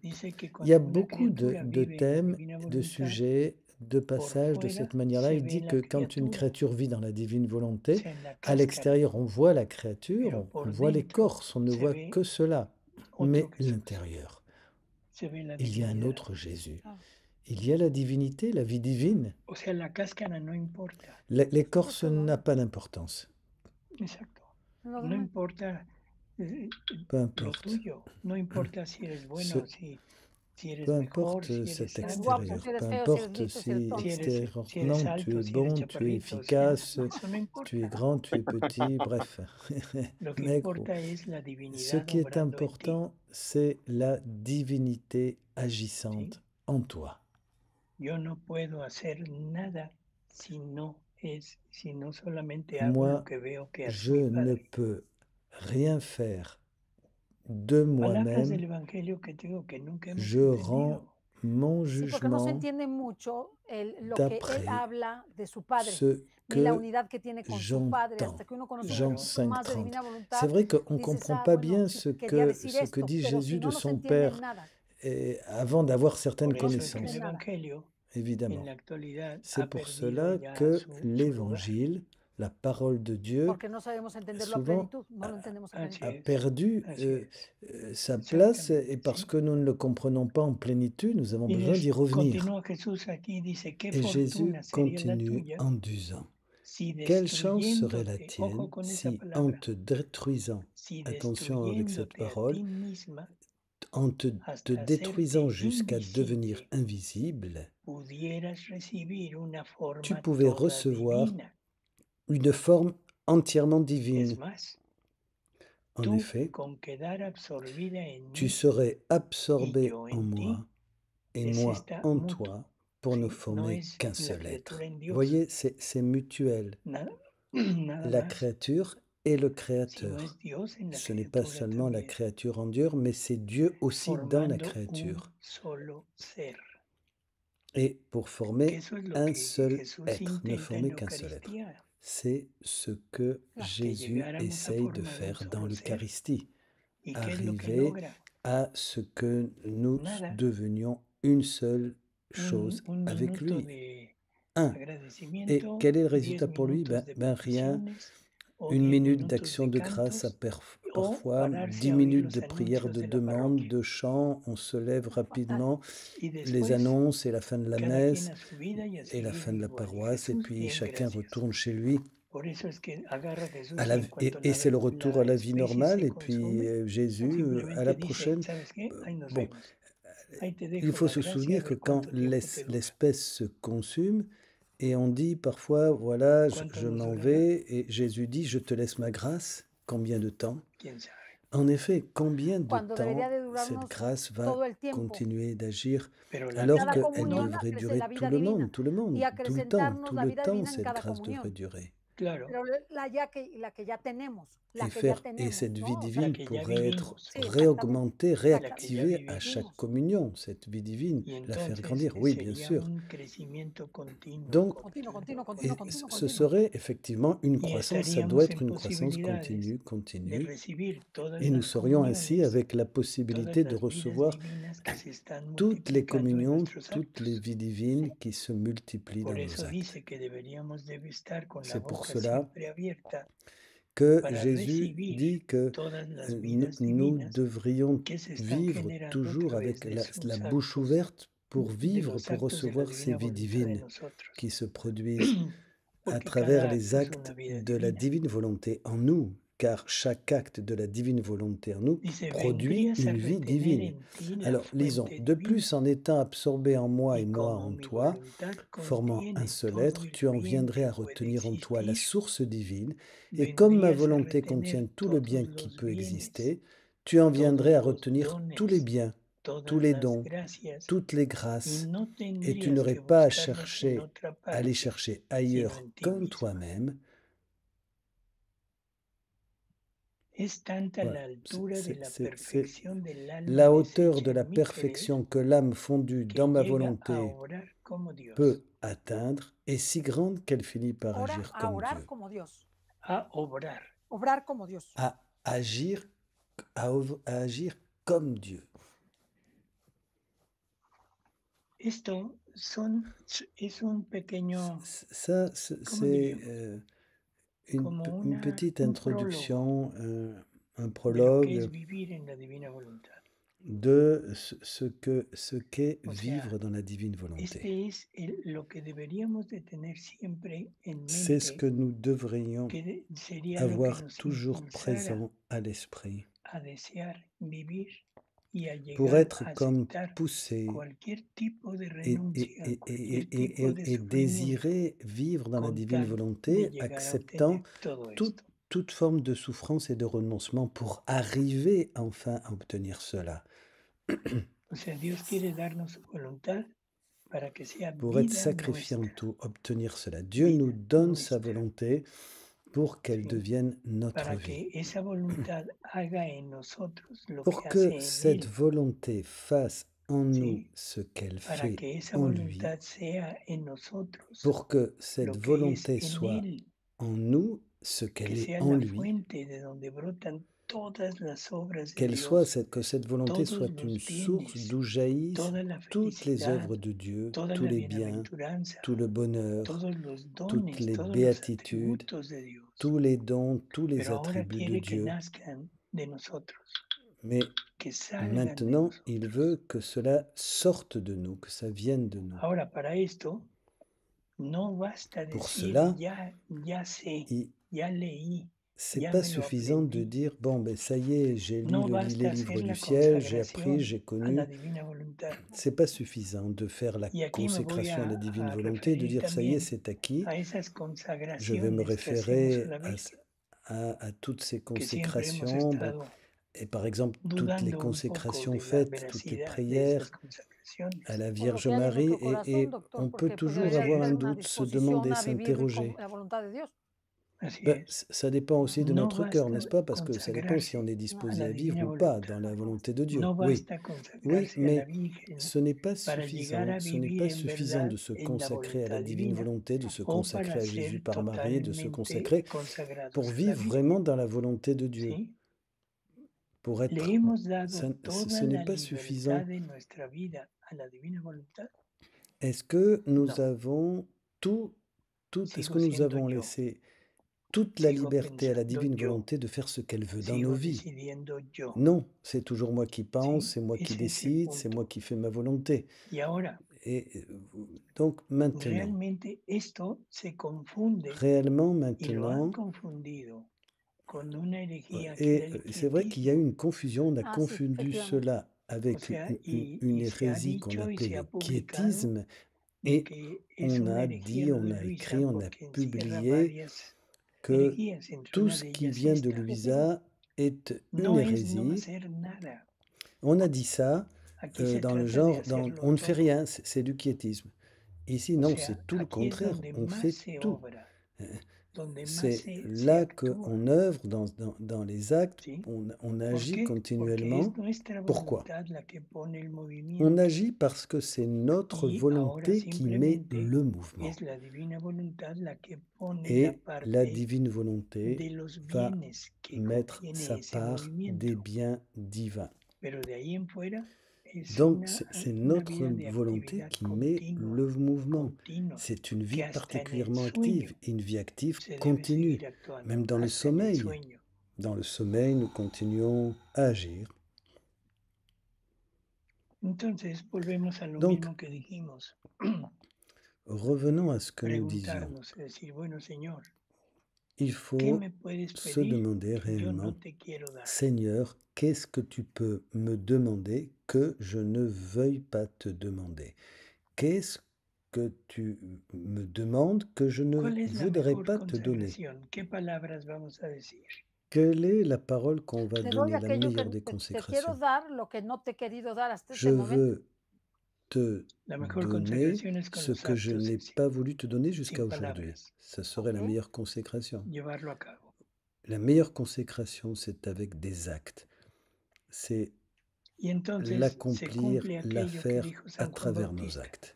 Dice que Il y a cuando una beaucoup criatura de vive en la thèmes, divina de voluntad, sujets, de por passages de fuera cette manière-là. se Il ve dit la que quand une criatura, créature vit dans la divine o volonté, sea, en la à cáscara, l'extérieur, on voit la créature, pero on por voit dentro l'écorce, on ne se voit ve que cela. otro Mais Jesús, l'intérieur, se ve la il y a un divinidad. autre Jésus. Ah, Il y a la divinité, la vie divine. O sea, la cáscara no importa. L'écorce Eso no. n'a pas d'importance. Exacto. Lo No demás. importa Peu lo importe. tuyo. No importa si eres bueno, Ce- si eres Peu mejor, importe si eres cet Si eres sabio, guapo, extérieur, si eres peu feo, si eres importe listo, si eres si tonto. si eres extérieurement alto, tu es si eres bon, tu es chaparrito, si nada. efficace, Eso no tu es importa. grand, tu es petit, bref. Lo que Mais gros, importa es la ce divinidad qui est obrando en ti. important, c'est la divinité ¿Sí? agissante en toi. Yo no puedo hacer nada si no solamente hago Moi, lo que veo que hace je mi ne Padre. peux rien faire de Palabras del moi-même. Evangelio que digo que nunca hemos Je rends entendido. mon Sí, porque no se jugement entiende mucho lo que él d'après habla de su Padre, ce ni la que unidad que tiene con su Padre, j'entends. hasta que uno conoce un Jean poquito 5, más de 30. divina C'est voluntad, vrai qu'on ne dices, comprend ah, pas bueno, bien sí, ce quería que decir dit esto, pero Jésus si de no, no se son entiende Père nada. avant d'avoir certaines Por eso es que el connaissances, Nada. Evangelio en évidemment. la actualidad C'est ha pour perdido cela ya que su lugar. l'Évangile, la parole de Dieu, Porque no sabemos entenderlo a souvent plenitud, no lo entendemos a Así plenitud. a es, perdu así es. sa place, et Exactamente, parce sí. que nous ne le comprenons pas en plénitude, nous avons Y besoin d'y revenir. continúa Jesús aquí, dice, qué Et Jésus fortuna sería la continue tuya en disant, si quelle chance serait la destruyéndote, ojo tienne con esa si en palabra, te détruisant, si attention avec cette destruyéndote a parole, ti misma en te hasta détruisant hacerte jusqu'à devenir invisible, invisible, pudieras recibir una tu forma pouvais toda recevoir divina. une forme entièrement Es divine. más, En tú effet, con quedar absorbida en tu mí serais y absorbé yo en en ti, moi et es moi esta en mutuo, toi pour ne ¿sí? No former es qu'un la seul être. criatura en Vous Dios, voyez, c'est mutuel. nada, nada La más, créature et le sino créateur. es Dios en la Ce n'est pas criatura seulement la también, créature en Dieu, mais c'est Dieu aussi dans la formando un créature. solo ser. Et pour Que former eso es lo un que seul Jesús être, ne intenta en former la qu'un seul être. Eucaristía, C'est ce que Ah. que Jésus llegáramos a essaye de formar un faire dans solo ser. l'Eucharistie. ¿Y qué es lo que Arriver logra? à ce que nous Nada. devenions une seule chose Un avec minuto lui. de Un. Et agradecimiento, quel est le 10 résultat pour lui? minutos de Rien. peticiones, o Une 10 minute minutos d'action de grâce à cantos, o parfois, pararse 10 a oír minutes los de prière, anuncios de de la demande, parroquia. de chant, on se lève rapidement, Y les después, annonces et la fin de la cada messe quien a su vida y a et la seguir fin de la igual. Y paroisse, et Jesús, puis bien, chacun gracias. retourne chez lui. Por eso es que agarra a Jesús À y la, en cuanto et c'est le retour à la vie especie normale, se et puis consume, Jésus, à simplemente la dice, prochaine. ¿sabes qué? Ahí nos Bon, vemos. Ahí te il dejo faut la se gracia, a souvenir que ver quand cuánto tiempo te dura. l'espèce se consume, et on dit parfois, voilà, ¿Cuánto je nos m'en durará? vais, et Jésus dit, je te laisse ma grâce. Combien de temps? ¿Quién sabe? En effet, combien de Cuando debería temps de durarnos cette grâce va todo el tiempo. continuer d'agir Pero la alors Cada vida qu'elle comunión devrait acrece durer la tout vida le divina monde, y tout le temps, acrecentarnos tout la le vida temps, divina en cette cada grâce devrait comunión. durer. Claro, Pero la que ya tenemos, la Et, que ya et tenemos, cette vie ¿no? O sea, la divine que ya pourrait être vivimos. sí, exactamente. réaugmentée, La que ya réactivée à chaque vivimos. communion, cette vie divine, Y la faire entonces grandir. Oui, bien sería sûr. un crecimiento continuo, Donc, Continuo, continuo, et continuo, continuo, ce continuo. serait effectivement une y croissance, ça doit estaríamos être en une croissance posibilidades continue, de continue. recibir todas Et nous las serions ainsi comuniones, avec la todas possibilité de las vidas recevoir divinas que se están toutes les multiplicando en communions, nuestros toutes les actos. vies divines qui se multiplient Por dans nos eso actes. dice que deberíamos de estar con la C'est pour boca cela siempre abierta que para Jésus recibir dit que todas las nous vidas divinas devrions que se están vivre generando a toujours través avec de la sus bouche actos, ouverte pour de vivre, los pour actos de la recevoir ces divina vies voluntad de divines nosotros. qui se produisent à Porque travers cada les acto es una actes vida de la divina. divine volonté en nous, car chaque acte de la divine volonté en nous Dice, produit vendrías a une vie retener divine. en ti la Alors, lisons, fuente de divina. plus, en étant absorbé en moi et Y moi como en mi toi, voluntad formant un contiene seul todo être, el tu en bien viendrais que à puede retenir en toi la existir, source divine, et comme ma vendrías a volonté retener contient tout le bien todos qui los peut bienes, exister, tu en todos viendrais à los retenir tous les dones, biens, tous todas les las dons, gracias, toutes les y grâces, no et tu tendrías n'aurais que pas à buscarlos en chercher, otra à les parte, chercher sino ailleurs en ti qu'en mismo. toi-même. Es tanta Voilà. la altura de la C'est perfección del alma la hauteur deshecha de la en mi querer perfection que l'âme fondue que dans ma llega a volonté obrar como Dios. peut atteindre est si grande qu'elle finit par Ahora agir a comme orar Dieu. como Dios. A obrar. Obrar como Dios. À agir, à agir comme Dieu. Esto es un pequeño, Ça, ¿cómo c'est diríamos? Como une petite un prólogo introduction, un de lo que es prologue vivir en la divina voluntad. de ce qu'est O sea, vivre dans la divine volonté. este es lo que deberíamos de tener siempre en C'est ce mente, que nous devrions que sería lo que avoir nos toujours impulsara présent à l'esprit a desear vivir y a pour llegar être a comme aceptar poussé cualquier tipo de et, renuncia, cualquier tipo de et sufrimiento, désirer vivre dans la con divine tal de volonté, llegar a acceptant obtener todo toute, esto. toute forme de souffrance et de renoncement pour arriver enfin à obtenir cela. O sea, Dios quiere darnos su voluntad para que sea Pour être vida sacrifié en nuestra, tout, obtenir cela. Dieu vida nous donne sa nuestra, volonté pour qu'elle ¿sí? devienne notre Para vie. que esa voluntad haga en nosotros lo Pour que que hace en cette Él, volonté fasse en nous ¿sí? ce qu'elle Para fait que esa en lui, voluntad sea en nosotros pour que cette lo que es volonté en soit Él, en nous ce que qu'elle est sea en la lui, fuente de donde brotan todas las obras de qu'elle soit Dios, que cette volonté todos soit los une source bienes, d'où jaillissent toda la toutes les felicidad, œuvres de Dieu, toda tous la les biens, bienaventuranza, tout le bonheur, todos los toutes dones, les todos los béatitudes, atributos de Dios. tous les dons, tous les Pero ahora attributs de quiere que Dieu. nazcan de nosotros, Mais que salgan de maintenant, il nosotros. veut que cela sorte de nous, que ça vienne de nous. Ahora, para esto, no basta Pour decir, cela, ya sé, il- ya leí, c'est ya pas me lo suffisant de aprendí. dire bon ben ça y est, j'ai lu No les basta livres hacer du la ciel, j'ai appris, consagración j'ai a la connu. divina voluntad. C'est pas suffisant de faire la Y aquí me voy consécration à la divine a volonté, de referir dire ça y est, también c'est acquis. a esas Je vais me consagraciones que hacemos a référer la Virgen, à toutes ces que siempre hemos consécrations. Bon, estado et par exemple, toutes les dudando un poco consécrations de la faites, toutes les veracidad de prières esas consagraciones. à la Por lo Vierge que hay en Marie, nuestro corazón, et doctor, on peut porque pues toujours debe avoir haber un una doute, se disposición demander, a vivir s'interroger. la voluntad de Dios. Así Ben, es. ça dépend aussi de No notre cœur, basta n'est-ce pas? Parce que ça dépend si on consagrarse est a disposé la à vivre divina ou pas voluntad. dans la volonté de Dieu. No Oui, basta oui, consagrarse a la mais Virgen ce n'est pas para llegar suffisant. a Ce n'est vivir pas en suffisant verdad de se en la consacrer à la voluntad divine divina volonté, de se o consacrer para à Jésus ser par Marie, de se totalmente consacrer pour consagrados a la vivre Virgen. vraiment dans la volonté de Dieu. ¿Sí? Pour Le être, hemos dado toda ce n'est la pas suffisant. libertad de nuestra vida a la divina voluntad. Est-ce que nous No, avons est-ce sigo que nous siendo avons yo, laissé toute la sigo liberté à la pensando divine yo, volonté de faire ce qu'elle veut dans nos sigo vies? decidiendo yo. Non, c'est toujours moi qui pense, ¿Sí? c'est moi qui Ese es el décide, c'est punto. moi qui fais ma volonté. Y ahora, Et donc maintenant, realmente esto se confunde réellement y lo han maintenant, confundido con una herejía que et era el c'est vrai qu'il y a eu quietismo. une confusion, on a Ah, sí, confondu efectivamente. cela O avec sea, une y se ha hérésie qu'on dicho y appelait se ha le publicado quiétisme, de et que es on una a herejía dit, lo on de a Luisa écrit, on a porque encierra publié varias que herejías, entre tout una ce de qui ellas vient de esta. Luisa est une No es no hérésie. hacer nada. On a dit ça Aquí se dans le trata de genre, hacerlo on ne fait todo. rien, c'est du quiétisme. Ici, O non, sea, c'est tout le aquí es contraire, donde on más fait se tout. obra, donde más C'est se là actúa. qu'on œuvre dans les actes, ¿Sí? on ¿Por agit qué? Porque continuellement. es nuestra Pourquoi? voluntad la que pone el On movimiento. agit parce que c'est notre Y ahora volonté qui met simplemente le mouvement. es la divina voluntad la que pone la Et parte la divine volonté de los va bienes que mettre contiene sa ese part des movimiento. biens divins. Pero de ahí en fuera, Donc, c'est notre volonté qui met le mouvement. C'est une vie particulièrement active, et une vie active continue, même dans le sommeil. Dans le sommeil, nous continuons à agir. Entonces, volvemos a lo Donc, mismo que dijimos. Revenons à ce que nous disions. Preguntarnos, decir, bueno, Señor, Il ¿qué faut me puedes se pedir demander que yo no réellement, te quiero dar? Seigneur, qu'est-ce que tu peux me demander que je ne veuille pas te demander? Qu'est-ce que tu me demandes que je ne ¿Cuál es la voudrais mejor pas te donner? consagración? ¿Qué palabras vamos a decir? Quelle est la parole qu'on va Te doy donner, la aquello meilleure que des te quiero consécrations? dar, lo que no te he querido dar hasta Je este momento. veux te La mejor donner consagración es con ce los que je actos, n'ai sin pas voulu te donner jusqu'à sin aujourd'hui. palabras, Ça serait la Ok. meilleure consécration. llevarlo a cabo. La meilleure consécration, c'est avec des actes. C'est Y entonces se l'accomplir, cumple la aquello que faire dijo à San Juan travers nos Bautista. actes.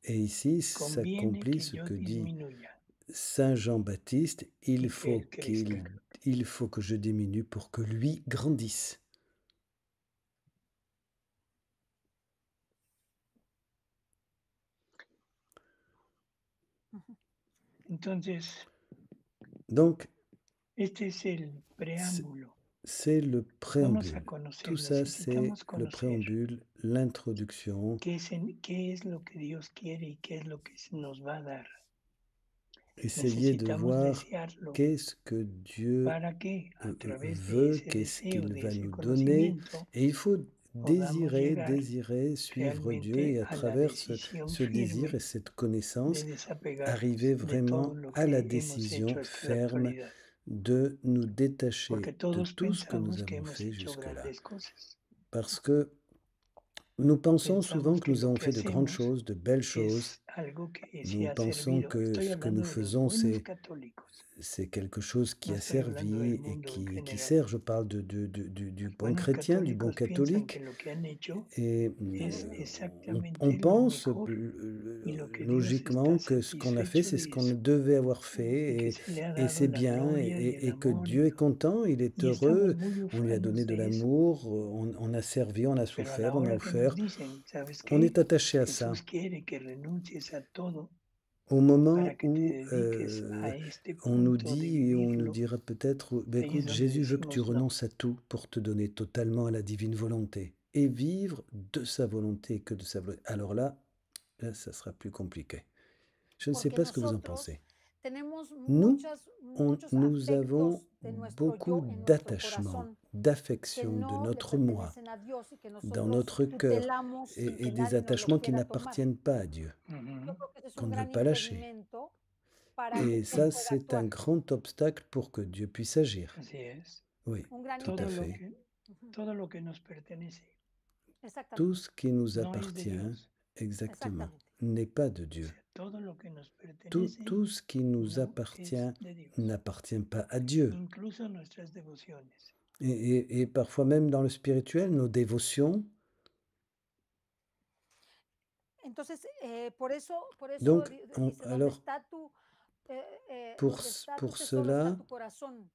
Et ici Conviene s'accomplit que ce yo que dit disminuya Saint Jean-Baptiste, y il que faut él crezca. il faut que je diminue pour que lui grandisse. Entonces, Donc, este es el preámbulo. c'est le Vamos a préambule. conocer, Tout ça, c'est necesitamos le conocer préambule, l'introduction. qué es lo que Dios quiere y qué es lo que nos va a dar. Essayer de Necesitamos voir desearlo. qu'est-ce que Dieu ¿Para qué? A través de veut, ese qu'est-ce deseo, qu'il de va ese nous donner. conocimiento, Et il faut podamos llegar désirer suivre Dieu et à realmente a la travers decisión ce désir firme et cette de connaissance, desapegarnos arriver de todo vraiment lo à que la hemos décision hecho hasta la ferme actualidad. de nous détacher Porque de todos tout ce que nous pensamos que avons hemos fait hecho jusque-là. grandes cosas. Parce que nous pensons souvent Pensamos que que nous lo avons que fait de grandes hacemos choses, de belles choses. es algo que sí Nous ha pensons servido. que Estoy ce que nous hablando de los faisons, buenos católicos. c'est quelque chose qui No a estoy hablando servi del et mundo en qui general. sert. Je parle du Los bon buenos chrétien, du bon católicos piensan que catholique. lo que han hecho Et es on exactamente on lo pense mejor y lo que Dios logiquement está que ce qu'on a fait, satisfecho c'est de ce qu'on eso devait avoir y fait que se le ha et dado c'est la bien gloria y el et que amor y Dieu est todo. content, il est Y estamos heureux, muy on lui a donné ufanos de de eso. l'amour, on a servi, on a Pero a souffert, la on a hora que nos offert. dicen, ¿sabes On qué? est attaché à ça. Jesús quiere que renuncies a todo Au moment para que te où dediques a este on nous punto de dit et on nous vivirlo. dira peut-être, bah, Ahí es écoute, donde Jésus veut que tu decimos no. renonces à tout pour te donner totalement à la divine volonté et vivre de sa volonté que de sa volonté. Alors là, ça sera plus compliqué. Je ne sais Porque pas ce que vous en nosotros pensez. tenemos Nous, muchos nous avons afectos de nuestro beaucoup yo en nuestro d'attachement, corazón que d'affection de no le notre moi pertenecen a Dios y que dans nosotros notre cœur tutelamos sin et que des nadie nos lo attachements qui quiera tomar. n'appartiennent pas à Dieu, Yo Ujú. creo que ese es qu'on un ne veut gran pas lâcher. impedimento para que Et Dios ça, pueda c'est un actuar. grand obstacle pour que Dieu puisse agir. Así es. Oui, Un gran tout à Todo lo fait. impedimento. que, Ujú. todo lo que nos pertenece Exactamente. Tout ce qui nous no es de appartient, Dios. exactement, Exactamente. n'est pas de O Dieu. sea, todo lo que nos Tout, pertenece tout ce qui nous no appartient es de Dios. n'appartient pas à Dieu. Incluso nuestras devociones. Et parfois même dans le spirituel, nos dévotions. Entonces, por eso Donc, dice, ¿dónde alors, está tu, pour, donde está pour tu tesoro, está cela, tu corazón?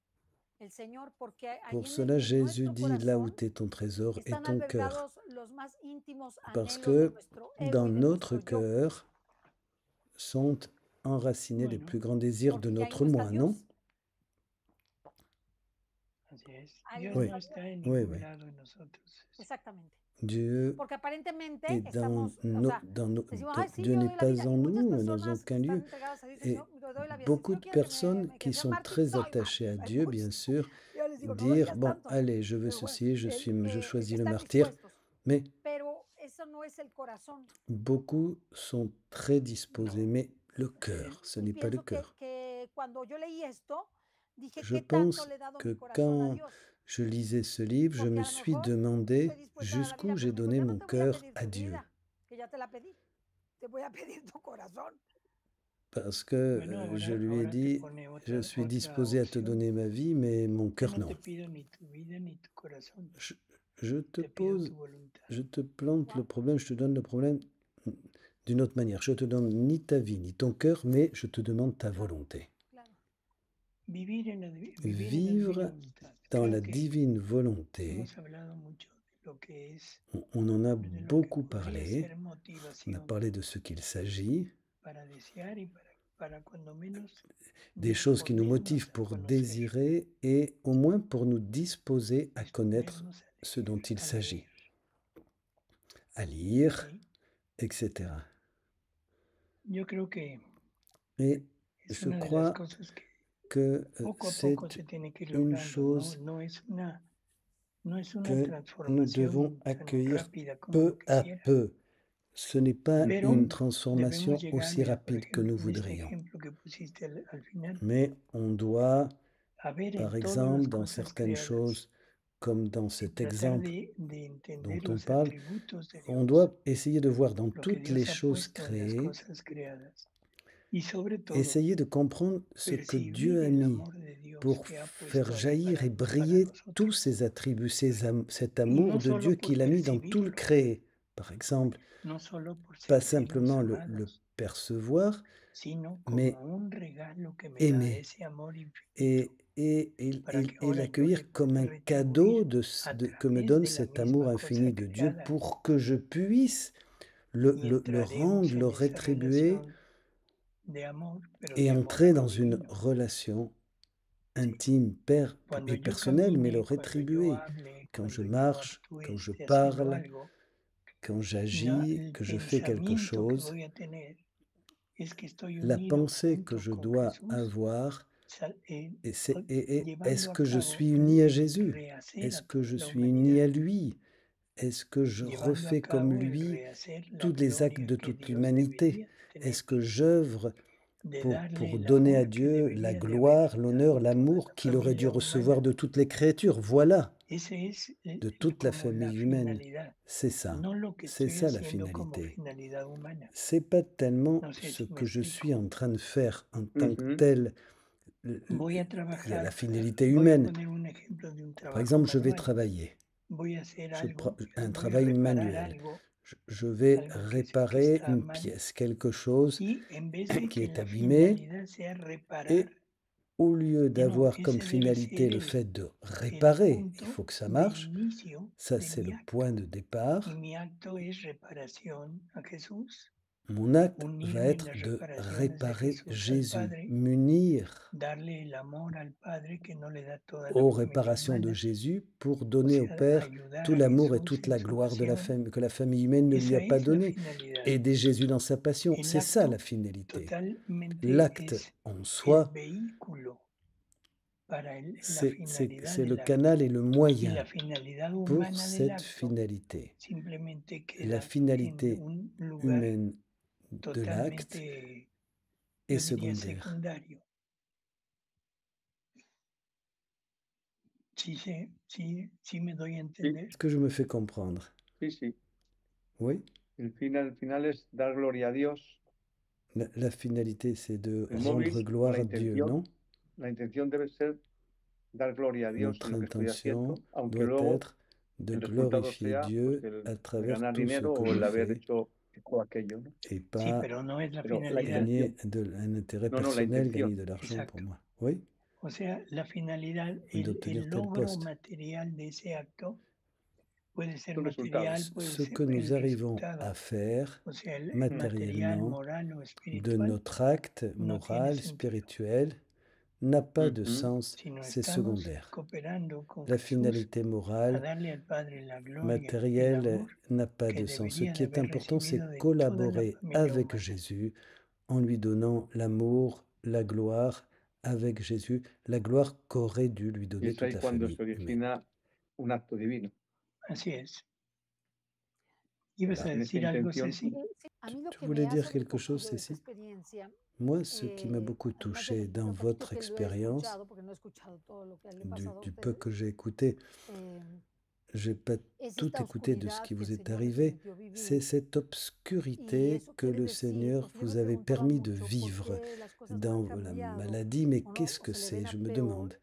El Señor, porque ahí pour en cela, Jésus nuestro dit, là où corazón est ton trésor est están ton cœur. albergados los más íntimos Parce anhelos de que nuestro ego dans y de notre nuestro yo. cœur sont enracinés les Bueno, plus grands désirs de Porque ahí notre no está moi, non? Dios. así es. Ahí Dios no Oui, no está está Dios. en oui, ningún oui. lado en nosotros. Exactamente. Dieu Porque aparentemente est dans estamos, o sea, donc decimos, ay, sí, Dieu yo n'est doy la pas vida. en Y muchas nous, dans personas aucun están lieu. entregadas a Dios y Et dicen, yo doy la vida. Si beaucoup Dios de quiere personnes que qui sea sont mártir, très soy attachées à mártir. Dieu, bien sûr, Yo les digo, no dire, digas bon, tanto. allez, je veux Pero bueno, ceci, je choisis le están martyr. dispuestos. Mais Pero eso no es el corazón. beaucoup sont très disposés, No. mais le Así cœur, es. ce Y n'est pas le pienso cœur. que cuando yo leí esto, dije, Je ¿qué tanto pense le he dado mi que corazón a quand Dios? je lisais ce livre, je Porque me a lo suis mejor estoy demandé dispuesta a dar la jusqu'où vida, j'ai pero me dijo, donné yo no mon te voy a cœur pedir à tu Dieu. vida, que ya te la pedí. Te voy a pedir tu corazón. Parce que Bueno, je ahora, lui ai ahora te dit, pone je otra, suis otra disposé à te opción. donner ma vie, mais mon Yo cœur no non. te pido ni tu vida ni tu corazón. Je te Te pido pose, tu voluntad. je te plante le Wow. problème, je te donne le problème d'une autre manière. Je te donne ni ta vie, ni ton cœur, mais je te demande ta volonté. Claro. Vivir en la divina Vivre voluntad. dans Creo la que divine volonté. hemos hablado mucho lo que es, On en a de lo que beaucoup podría parlé. ser On a motivación parlé de ce qu'il s'agit, para desear y para cuando menos des choses qui nous disponernos motivent a pour conocer, désirer et au moins pour nous disposer à connaître disponernos ce dont il a s'agit, leer. à lire, ¿Sí? etc. Yo creo que Et es je una de las crois cosas que que poco a c'est poco se tiene que ir une logrando. chose No es una que nous devons transformación tan accueillir rápida como peu lo à quisiera, peu. Ce n'est pas pero une debemos transformation llegar, aussi mira, por rapide que nous ejemplo, en este voudrions. ejemplo que pusiste al final, Mais on doit, a ver par en todas exemple, las dans cosas certaines creadas choses, comme dans y cet tratar exemple de entender dont on los parle, atributos de on Dios, doit essayer de voir dans lo que toutes les Dios ha choses puesto en las créées, cosas creadas y sobre todo essayer de comprendre ce que percibir Dieu a el mis amor de Dios pour que ha faire puesto ahí jaillir et para briller tous nosotros. ses attributs, cet Y amour no de solo Dieu por qu'il a mis dans tout le percibirlo, créé. Par exemple, no solo por pas sentirnos simplement le amados, percevoir, sino mais como un regalo que me da aimer ese amor infinito et para que ahora yo le l'accueillir comme pueda un cadeau retribuir a que me través donne de la cet amour misma infini cosa de Dieu creada pour que je puisse y le entraremos rendre, le en esa rétribuer relación de amor, pero et de amor entrer dans une genuino. relation Sí. intime, Cuando et yo personnelle, mais le camine, cuando yo rétribuer. hable, Quand je cuando yo marche, actúe, quand je esté haciendo parle, algo, quand j'agis, el que je fais quelque pensamiento que chose, voy a tener es que estoy la unido pensée que junto je con dois Jesús, avoir, et est-ce llevando a que je cabo suis uni à el Jésus? rehacer Est-ce a que je toda la suis uni à humanidad, lui? Est-ce que je llevando a refais comme cabo el lui rehacer la tous les actes gloria de que toute Dios l'humanité? debería tener, Est-ce que j'œuvre de pour darle el donner à amor que Dieu la debería de haber gloire, dado l'honneur, toda l'amour la qu'il aurait dû familia recevoir humana? de toutes les créatures? Voilà, Ese es de toute la como la famille humaine. finalidad, C'est ça. no lo que C'est estoy ça la haciendo como finalité. finalidad humana. C'est pas tellement No sé ce si me que je explico. suis en train de faire en tant que Ujú. tel. Voy a Il y a trabajar, la finalité voy a humaine. poner un ejemplo de un Par trabajo exemple, je vais manual. travailler. Voy a hacer Je prends algo, un voy a travail reparar manuel. algo, Je vais algo que réparer está une mal, pièce, quelque chose y en vez de qui que est la abîmé, finalidad sea reparar, et au lieu no, d'avoir ese comme debe finalité ser le fait de el réparer, il punto faut que ça de marche, inicio ça de c'est mi le acto. point de départ. Y mi acto es reparación a Jesús, Mon acte va unirme en être las de reparaciones de réparer Jesús al Jésus, Padre, m'unir darle el amor al Padre que no le da toda la aux familia réparations de humana, Jésus pour o donner au sea, Père ayudar tout a l'amour et Jesús toute en la su gloire de pasión. que la famille humaine ne lui Esa a pas es la donné, finalidad. et aider Jésus dans sa passion. El C'est ça la acto finalité. totalmente L'acte es en el soi, vehículo para la c'est finalidad le del acto. canal et le Y moyen la finalidad pour humana del cette acto finalité. simplemente La queda en finalité un lugar humaine de l'acte totalmente, est yo diría, secondaire. secundario. Sí me doy a entender. Est-ce que je me fais comprendre? Sí, sí. Oui. El final es dar gloria a Dios. La finalité, c'est de El rendre móvil, gloire la à Dieu, intención, non? la intención debe ser dar gloria a Dios en Notre lo que estoy intention haciendo, aunque doit luego être de el resultado glorifier sea pues, Dieu à el travers ganar tout ce dinero que o je el haber fais hecho esto o aquello, ¿no? et Sí, pas pero no es la Pero la finalidad. gagner intención, un intérêt no, la personnel, intención. gagner de l'argent pour Exacto. moi. Oui, O sea, la finalidad, d'obtenir el tel logro poste. material de ese acto puede ser Un resultado. material, puede Ce ser que nous el arrivons resultado. à faire O sea, el material, matériellement moral o de espiritual notre acte no tiene moral, sentido, spirituel, n'a pas de Ujú. sens, sino c'est estamos secondaire. cooperando con La Jesús finalité a morale, darle al Padre la gloria, el matérielle amor n'a pas que de sens. Ce debería qui de est haber important, c'est recibido de toda la collaborer familia avec humana. Jésus en lui donnant l'amour, la gloire avec Jésus, la gloire qu'aurait dû lui Y donner es toute ahí la cuando famille se humaine. origina un acto divino. Así es. ¿Ibas a En esa decir algo, intención, Ceci? Sí, a mí lo Tu que me voulais ha dire quelque chose, sobrecogido de tu Cécile? experiencia, Moi, ce qui m'a beaucoup además de touché dans lo poquito votre que lo he expérience, escuchado, porque no he escuchado todo lo que le ha pasado a du peu ustedes, que j'ai écouté, j'ai pas es tout esta écouté de ce oscuridad qui que vous el est Señor les arrivé, permitió c'est vivir. cette Y obscurité eso que quiere le decir, Seigneur porque yo vous me avait preguntaba permis de mucho por vivre qué las cosas no han dans la cambiado maladie. Mais o, no, qu'est-ce o que se le c'est? ven a Je me peor demande.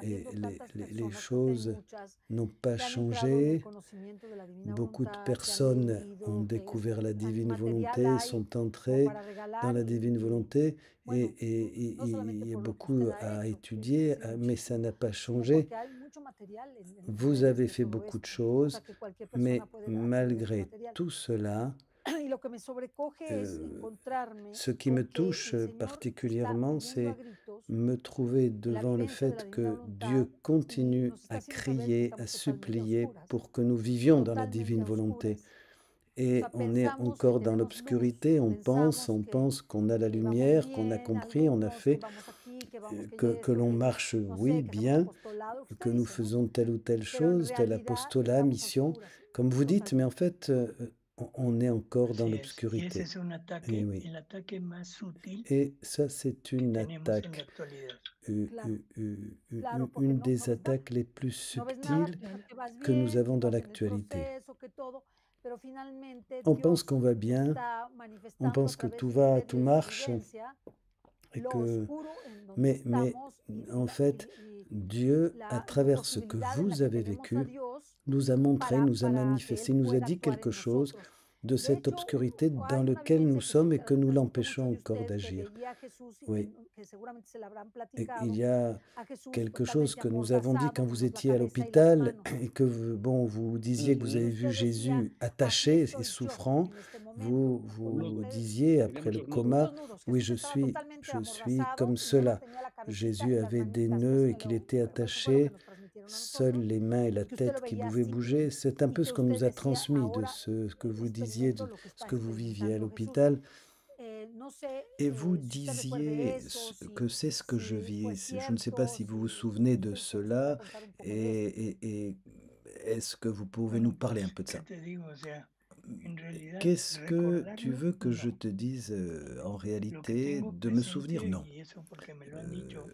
et habiendo tantas les personas, porque hay choses muchas n'ont pas que han entrado en el changé. conocimiento de la divina Beaucoup de voluntad, que han personnes ont leído, que découvert la divine material volonté, hay sont como entrées para dans regalar la divine volonté bueno, et no solamente il y a por lo que beaucoup usted ha à hecho, que ha étudier, sido mais ça muchísimo, n'a pas sino changé. porque hay mucho material en Vous redes avez de fait todo beaucoup de esto, o sea choses, que cualquier persona mais puede acceder a ese malgré material. tout cela, Y lo que me sobrecoge es euh, encontrarme ce qui me con que touche el Señor está particulièrement, pidiendo a c'est gritos me trouver la devant le vivencia de la fait divina que voluntad Dieu y continue nos está à haciendo saber que crier, à estamos totalmente a supplier oscuras, pour que nous vivions dans la totalmente divine a volonté. oscuras. O Et sea, on est pensamos que encore dans tenemos luz, l'obscurité, pensamos on pense qu'on a la que vamos lumière, qu'on a bien, compris, on a algunos, que fait, vamos aquí, que vamos, que que esto, l'on que marche, no oui, sé, que hacemos bien, apostolado, lo que que usted nous dice, ¿no? faisons telle ou telle Pero en chose, tel realidad apostolat, estamos a mission, oscuras, comme vous total. dites, mais en fait, on est encore dans Así es. Y ese l'obscurité. es un Et ataque, oui. el ataque más sutil Et ça, c'est que une tenemos en la attaque, actualidad. Claro, claro, porque une no des ves nada, attaques les plus no ves nada, subtiles piensas que vas que nous bien, que avons dans vas en el l'actualité. proceso, que todo, pero finalmente On pense qu'on Dios va bien, está on manifestando a pense que través tout de va, usted tout y de su marche, vivencia et lo que, oscuro en donde mais estamos en fait, Dieu, à la travers ce que imposibilidad en la vous que avez tenemos a vécu, Dios nous a montré, nous a para que Él manifesté, nous a pueda dit actuar quelque en chose nosotros. de De cette hecho, obscurité dans hay una laquelle nous vivencia que sommes me et que nous platicó l'empêchons mucho de encore usted, que d'agir. veía a Jesús y Oui. que seguramente se la habrán Il platicado, y a a Jesús quelque chose totalmente que nous avons dit quand amordazado, vous menos la étiez à cabeza y las l'hôpital manos. et que bon, vous disiez que vous Y avez Ujú. vu usted decía, Jésus aquí attaché et estoy yo souffrant. en este momento, con Vous ustedes. disiez Tenía après le muchos nudos. coma, Muchos nudos. oui, Jesús estaba totalmente je suis amordazado comme y nada más cela. tenía la cabecita Jésus y las avait des manitas. nœuds Eso et qu'il était eso fue lo que attaché, nos transmitieron a seules nosotros. les mains et la Que usted lo tête qui veía pouvaient así bouger. C'est un y peu que ce qu'on usted nous a decía, transmis de ahora ce que vous estoy disiez, viendo de lo que ce está que vous viviez à experimentando Jesús. l'hôpital. No sé Et vous si usted recuerde disiez eso, que c'est ce que je si fue vis. Je ne sais pas cierto, si vous vous si souvenez de usted se pudiera cela contar un poco de esto. et est-ce que vous pouvez Bueno, nous parler un pues, peu de ¿qué ça? te digo? O sea, en realidad, Qu'est-ce que tu recordarlo, veux que je no. te dise en Lo que réalité? tengo De me souvenir? presente, Non. y eso porque me lo han dicho,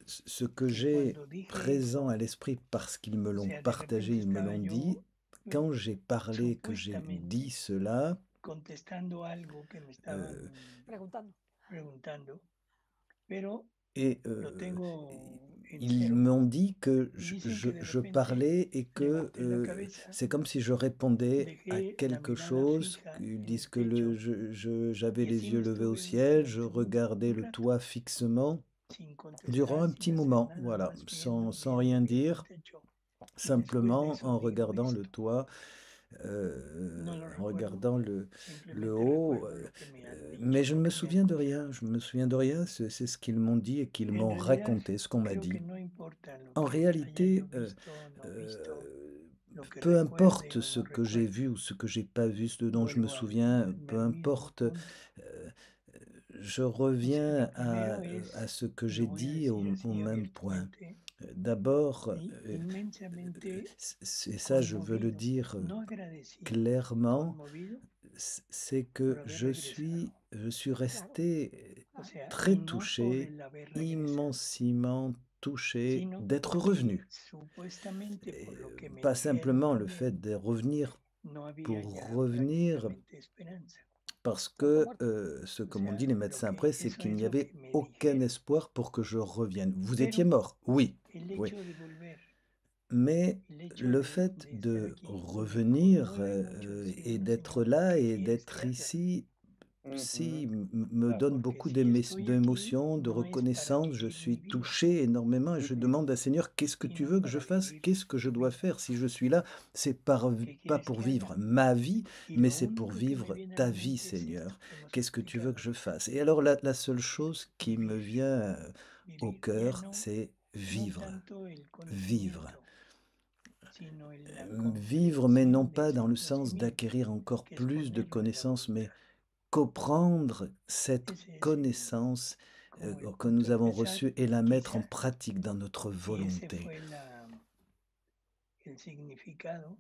Ce que que j'ai cuando dije présent eso, à l'esprit parce qu'ils me o l'ont sea, de partagé, repente ils me estaba l'ont yo dit, quand j'ai parlé, que j'ai supuestamente dit cela, contestando algo que me estaban preguntando, pero et lo tengo en ils cero. m'ont dit que Y dicen que de je repente parlais et que levanté la cabeza, c'est comme si je répondais à dejé la quelque mirada chose. fija Ils en disent el que techo j'avais y les así yeux me levés au estuve ciel, je durante regardais un le rato, toit fixement sin durant contestar, un sin petit hacer moment, nada, voilà, nomás viendo, sans viendo, rien viendo el dire, techo. Y después de simplement eso en digo regardant le esto. toit, No lo en recuerdo, regardant le simplemente haut, recuerdo lo que me han dicho, mais je ne lo me que me han souviens de confiado. rien, je me souviens de rien, c'est ce qu'ils m'ont dit et qu'ils En m'ont realidad, raconté, ce qu'on m'a creo que dit. no importa lo En que haya réalité, yo visto, no visto, lo que peu recuerde importe o ce no que j'ai recuerde. vu ou ce que j'ai pas vu, ce dont je me Vuelvo souviens, peu al mismo importe, punto. je Dice, reviens lo primero à ce que y j'ai lo voy a dit decir au así même point. abiertamente, D'abord, inmensamente c'est ça, je veux le conmovido, dire no agradecido, clairement, conmovido c'est por que haber je regresado. suis resté O sea, très y no por touché, el haber regresado, immensément touché sino d'être porque revenu. supuestamente por lo que me Pas dijeron simplement le también, fait de revenir no había pour ya revenir, prácticamente esperanza. parce Muerto, que muerto. ce O que m'ont sea, dit les lo médecins que, après, c'est eso qu'il es n'y lo avait que me aucun dijeron. espoir pour que je revienne. Vous étiez Pero mort, oui, el oui. hecho de volver, Mais el hecho le de fait estar de aquí, me revenir conmueve mucho decir, et bueno, d'être Señor, là ¿qué et quieres d'être que haga? ici, si Ujú. me Claro. donne Porque beaucoup si estoy aquí, d'émotions, de no es para reconnaissance, je vivir mi suis vida, touché énormément et je Ujú. demande à Seigneur, qu'est-ce que tu sino veux que je para fasse? vivir Qu'est-ce que je tu dois vida. faire? Si je suis là, c'est pas ¿Qué quieres pour que vivre haga? ma vie, Y mais lo c'est pour único que me vivre viene a ta la vie, mente es esto Seigneur. que hemos Qu'est-ce que tu veux explicado, que je fasse? Et alors la seule chose qui me vivir, vient au vivir, ya cœur, no, c'est no vivre. tanto el Vivre. conocimiento, sino la Vivre, mais non comprensión de pas ese dans le sens conocimiento, d'acquérir encore que es plus de ponerlo en la connaissances, mais voluntad. comprendre cette Ese es connaissance como el que punto nous de avons empezar, reçue et la mettre en quizá, pratique dans notre y ese volonté. fue el significado,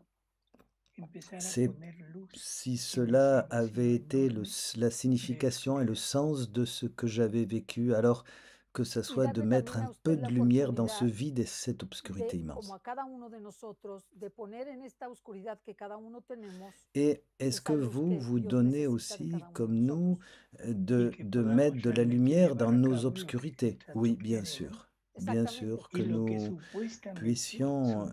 empezar a C'est poner luz si en cela ese avait vacío été enorme la de signification et le oscuridad. sens de ce que j'avais vécu, alors que ça Y soit de darle mettre también un a peu usted de la lumière dans ce oportunidad vide et cette obscurité de, como immense. a cada uno de nosotros, de poner en esta oscuridad que cada uno tenemos Et est-ce que esa luz vous, que vous Dios donnez necesita de aussi, cada uno de comme nous, nosotros. Y que de podamos mettre de la realmente lumière llevar dans a nos cabo lo que obscurités? tanto Oui, bien quiere, ¿no? sûr. bien Exactamente. sûr, Y que lo que nous supuestamente puissions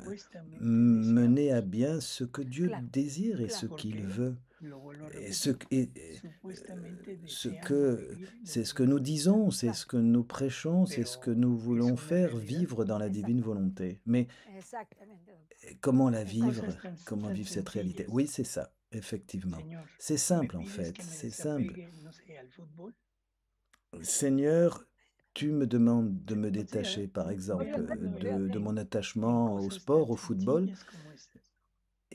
mener à deseamos, bien ce que Dieu Claro, désire et ce claro. qu'il porque veut. luego lo Et ce, repetimos, et, supuestamente ce deseamos que vivir en el c'est ce que reino nous de Dios, disons, c'est Claro, ce que nous prêchons, c'est ce que pero nous es voulons una faire realidad. vivre dans la divine exactamente. volonté. Mais Exactamente, doctor. comment la Hay vivre? cosas tan, Comment tan vivre cette réalité? sencillas. Oui, c'est ça, effectivement. Señor, C'est me simple en pides fait, que me c'est simple. desapegue, no sé, al fútbol. Seigneur, tu me demandes de me O sea, détacher, par voy exemple, hablando de mon en attachement au cosas sport, tan au football. sencillas como estas.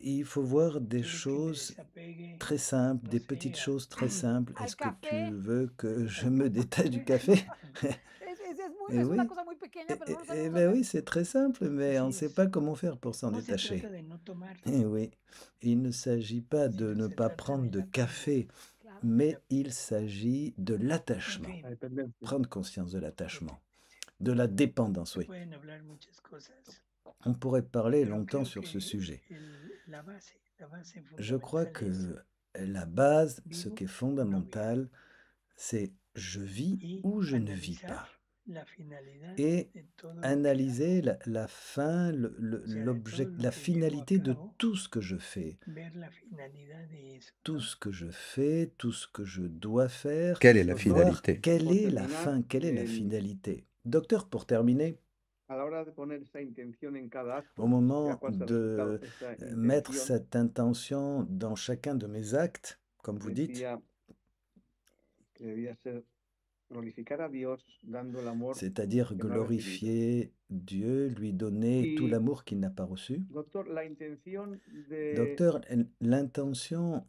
Il faut voir des Quieres que me choses desapegue, très simples, no des sé, petites choses très simples. Al Est-ce que tu café. veux que je me détache du café? Es una Oui. cosa muy pequeña, pero no lo Eh sabemos ben hacer. oui, c'est très simple, mais on ne Así sait es. pas comment faire pour s'en No se trata détacher. de no tomar, Eh oui, il ne s'agit pas de sino ne se pas trata prendre del de apego, café, Claro. mais il s'agit de en l'attachement. fin, La dependencia. Prendre conscience de la l'attachement, dependencia. de la dépendance, Se oui. pueden hablar muchas cosas, On pourrait parler pero longtemps creo sur ce que sujet. la base Je crois fundamental es que la base, ce vivo qui est o no vivo, fondamental, c'est je vis y ou je ne vis pas. analizar la finalidad Et de todo lo que analyser la fin, hago. O sea, de todo lo la que llevo a finalité de cabo, tout ce que je fais. ver la finalidad de eso, Tout ¿no? ce que je fais, tout ce que je dois faire, Quelle est la Doctor, voir finalité? quelle por est la terminar, fin, quelle est la el- finalité. Docteur, pour terminer, a la hora de poner esa intención en cada au acto, sea moment cual sea el resultado de de esa mettre intención, cette intention dans chacun de mes actes, comme vous dites, decía que debía ser glorificar a Dios dando el amor c'est-à-dire que no ha recibido. glorifier Dieu, lui donner tout Y, l'amour qu'il n'a pas reçu. doctor, la intención de Docteur, l'intention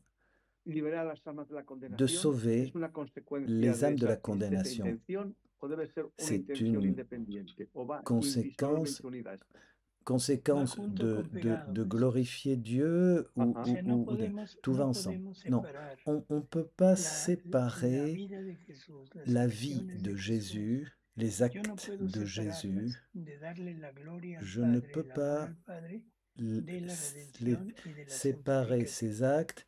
liberar a las almas de la de condenación es sauver una consecuencia les âmes de la de esa condamnation, intención o debe ser una c'est intención une independiente o va conséquence, indissolublemente unida a esta. conséquence junto con pegado de eso. glorifier Dieu Ajá. O sea, no ou de tout va no ensemble. podemos Non, separar on ne peut pas la séparer vida de Jesús, las la vie acciones de de Jesús. Jésus, les Yo no actes puedo de separarlas Jésus. de darle la gloria al Je ne Padre, peux el amor pas al Padre, l- de la s- redención y de la séparer santificación. ces actes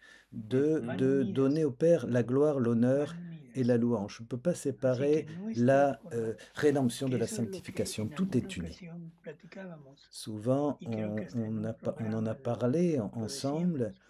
Van de unidas, donner au Père la gloire, l'honneur van et unidas. la louange. Je ne peux pas Así que séparer nuestra la forma, rédemption de que la eso es lo que sanctification. en Tout alguna est uni. ocasión platicábamos Souvent, y creo que hasta en un on en a programa parlé lo ensemble. decíamos.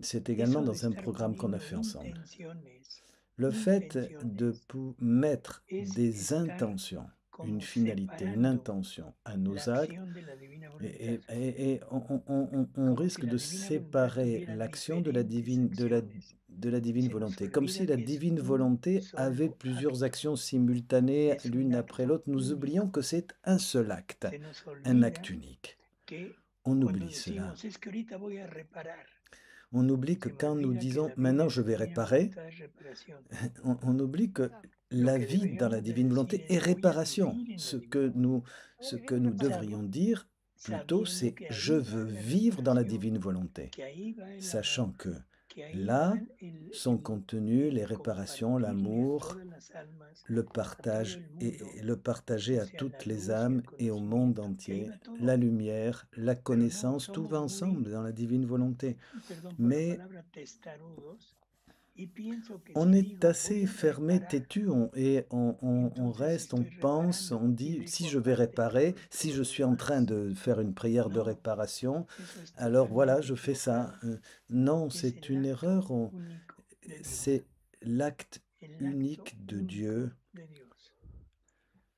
C'est également Eso de dans un estar programme qu'on a poniendo fait ensemble. intenciones, Le fait de intenciones, mettre es des estar intentions, une como finalité, une separando intention à la nos actes, acción de la divina et, voluntad, et on como si risque la de divina voluntad séparer tuviera l'action de diferentes acciones. la divine Se nos volonté, comme si olvida la que es divine un volonté avait solo plusieurs acto, actions simultanées es un l'une après acto l'autre. Nous oublions único. que c'est un seul acte, Se nos un olvida acte unique. que On cuando oublie cela. decimos es que ahorita voy a reparar, On oublie que se me quand nous olvida que disons la vida maintenant en je la vais divina réparer, voluntad es reparación. on oublie que Claro. Lo la que vie dans la deberíamos de divine decir volonté es est voy a réparation. vivir en la Ce divina que nous, Estamos ce que viviendo nous reparación. devrions dire plutôt, sabiendo c'est que je ahí veux va la vivre dans la reparación, divine volonté, que ahí va el sachant amor, que que ahí là va sont contenues les réparations, compartirle a l'amour, todas las almas, le a todo partage el et mundo, le partager o à sea, toutes la les luz y âmes el et au monde conocimiento, que ahí entier, va todo. la lumière, la Pero no, connaissance, tout va somos ensemble muy, dans la divine volonté. perdón por la Mais palabra, testarudos, y pienso que on si est digo assez voy a fermé, reparar, têtu, on entonces reste, on estoy pense, on reparando y dit si dejo je vais aparte réparer, todo, si todo je lo suis en train demás. de faire une prière de No, réparation, eso es alors voilà, totalmente je fais ça. equivocado. Non, Es c'est el une acto erreur. único de Dios, C'est l'acte el acto unique de único Dieu. de Dios.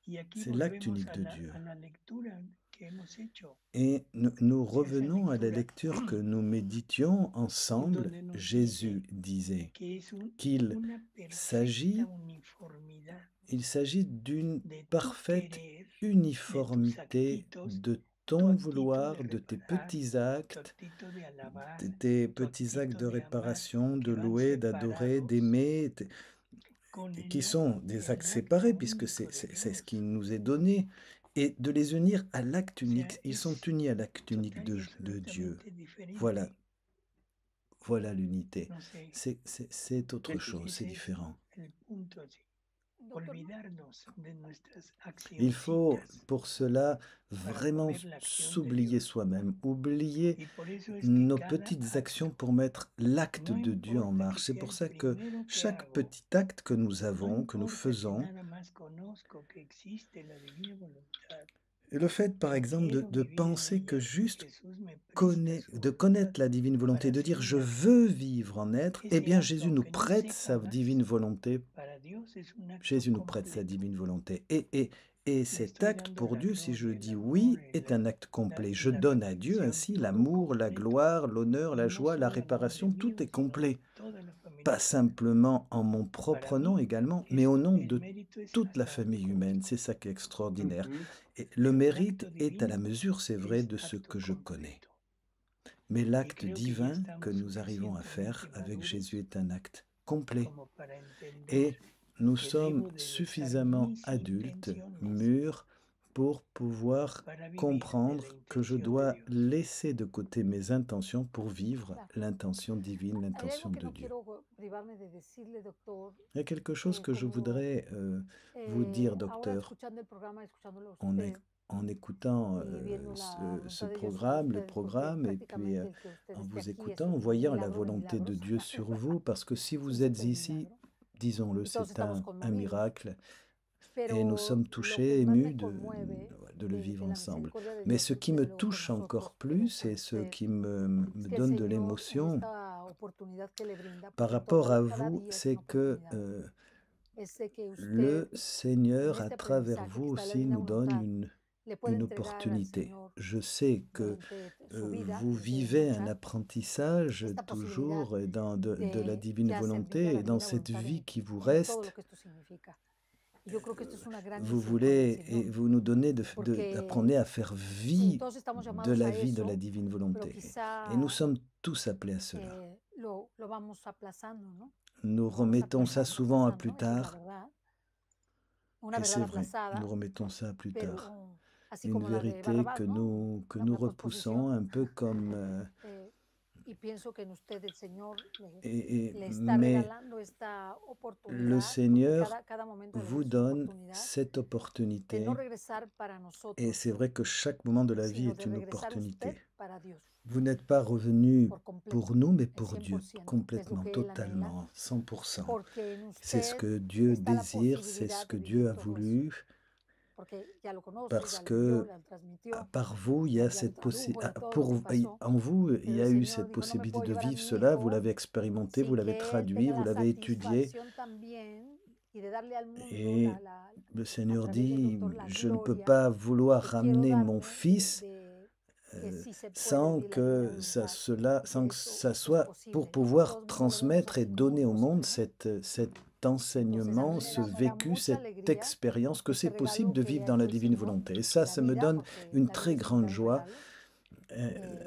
Y aquí C'est l'acte volvemos unique de Dieu. a la lectura que hemos hecho, Et nous si a esa revenons à la lectura lecture que nous méditions ensemble. donde nos Jésus dice disait que es qu'il una perfecta s'agit uniformidad il s'agit d'une de tu parfaite querer, de tus uniformité actitos, de tu ton actito vouloir, de de tes reparar, petits tu actes, actito de alabar, de tes tu petits actes actito de de amar, réparation, que de van louer, d'adorer, separados d'aimer, con qui sont des actes el acto séparés puisque único de c'est ce Dios. qui nous est donné, et de les unir à l'acte O sea, unique. Ils sont es unis à l'acte unique total y de Dieu. absolutamente diferente. Voilà, voilà l'unité. No sé, C'est autre chose, c'est ese es différent. el punto así. doctor, ¿no? olvidarnos de nuestras Il faut accioncitas pour cela para vraiment poner la acción de s'oublier Dios. soi-même, oublier Y por eso es que nos cada petites actions acto, pour mettre l'acte no de Dieu en importa que marche. C'est sea pour el ça que primero que chaque hago, petit acte que nous no avons, que nous importa que faisons, nada más conozco que existe la divina voluntad, et le fait par y exemple quiero de vivir en penser que ella, juste Jesús me presta su de voluntad connaître la divine volonté, para de dire hacer je el acto. veux vivre en être, eh Ese bien acto, Jésus nous aunque no prête sepa sa más, divine volonté. para Dios es un acto Jésus nous prête sa completo. divine volonté. Et Le cet estoy acte dando pour la Dieu, si je gloria, el dis amor, oui, est un acte la, complet. Je la donne à Dieu repetición, ainsi todo l'amour, la completo. gloire, l'honneur, Y la no joie, la solo en nombre réparation, mío, tout est sino de complet. toda la familia Pas humana. simplement en mon Para propre nom mí, également, mais es, au nom el de mérito es toute la hasta famille donde humaine. conozco. C'est ça qui est extraordinaire. Ujú. Et le Pero el mérite acto est à la divino mesure, c'est vrai, es de ce acto que je connais. completo. Mais Y l'acte creo que ya divin que estamos nous arrivons à faire suficientemente avec Jésus maduros est un acte complet. como para entender Et nous que sommes debo de dejar suffisamment mis adultes, intenciones mûrs, pour pouvoir para vivir de comprendre la que je intención de dois Dios. laisser de côté mes intentions pour vivre Claro. l'intention divine, Hay l'intention algo que de no Dieu. quiero privarme de decirle, doctor, Il y a quelque chose que je como voudrais vous dire, ahora docteur, escuchando el programa, escuchándolo a en, usted en écoutant y viendo la ce voluntad de Dios sobre programme, le ustedes, porque programme, et puis prácticamente el que usted en esté vous aquí es écoutant, en un voyant la milagro de volonté de milagros. Dieu sur vous, parce que si Es un vous êtes super ici, milagro. disons-le, Y todos c'est estamos un conmovidos. miracle. Et nous Pero sommes lo touchés, que más me émus conmueve de le de vivre la ensemble. misericordia de Mais Dios, ce qui desde me luego por touche encore nosotros, pero plus por et ce usted, qui me es que el donne de Señor, en l'émotion esta oportunidad que le brinda, par porque rapport à cada vous, día es c'est una que oportunidad, es de que le usted, en Seigneur, à este travers aprendizaje que vous está en la aussi, divina nous donne voluntad, le puede une entregar al opportunité. Señor Je sais que durante su vida, vous que le quiere vivez un escuchar, apprentissage esta posibilidad toujours de la de divine ya servir a volonté la et dans divina cette voluntad vie qui vous en todo reste. lo que esto significa. Y yo creo que esto es una gran Vous misericordia del voulez et Señor, vous nous donnez porque apprenez à faire vie todos estamos de llamados la a vie de la eso, divine pero volonté. Et quizá nous sommes tous appelés à cela. lo vamos aplazando, ¿no? Nous Lo vamos remettons ça souvent à plus aplazando, esa es la tard. verdad. Una Et c'est verdad vrai, aplazada, nous remettons ça à plus tard. pero así Une como la de vérité Barrabás, que ¿no? nous Una repoussons, posposición. un peu comme... Y pienso que en usted el Señor le mais está regalando esta le oportunidad, porque Seigneur cada momento de la vous vida es una donne oportunidad cette de opportunité. no regresar para Et nosotros, c'est vrai que chaque moment de la vie sino est de une regresar opportunité. usted para Dios, Vous n'êtes pas revenu por completo, pour nous, mais el pour Dieu, 100%, que es lo complètement, que Él anhela, totalement, 100%. porque en C'est ce usted que Dieu está la désire, c'est ce posibilidad que de Dieu a vivir todo eso, voulu, porque ya lo conoce, parce ya lo vivió, que ya lo transmitió, par vous, il y ya a lo cette tradujo de todo lo pour que pasó, en vous, il pero y el a eu Señor cette dijo, no me possibilité puedo de llevar a vivre mi cela, vous hijo l'avez expérimenté, sin vous l'avez que Él traduit, tenga vous la l'avez étudié, satisfacción también y de darle al mundo et le a Seigneur través del dit, doctor la je ne peux gloria pas vouloir que quiero ramener mon darme fils que sí se puede sans vivir la divina que ça, voluntad, y sans que que eso ça es soit posible, pour y que pouvoir todos lo vemos transmettre et así como donner au posible, monde ¿no? cet Entonces a mí enseignement, me ce da vécu, mucha cette alegría expérience, que este c'est possible regalo de que le vivre ha dans hecho la el divine Señor, volonté. Et ça, la ça me vida, donne porque une la très vida siempre grande trae joie. regalos.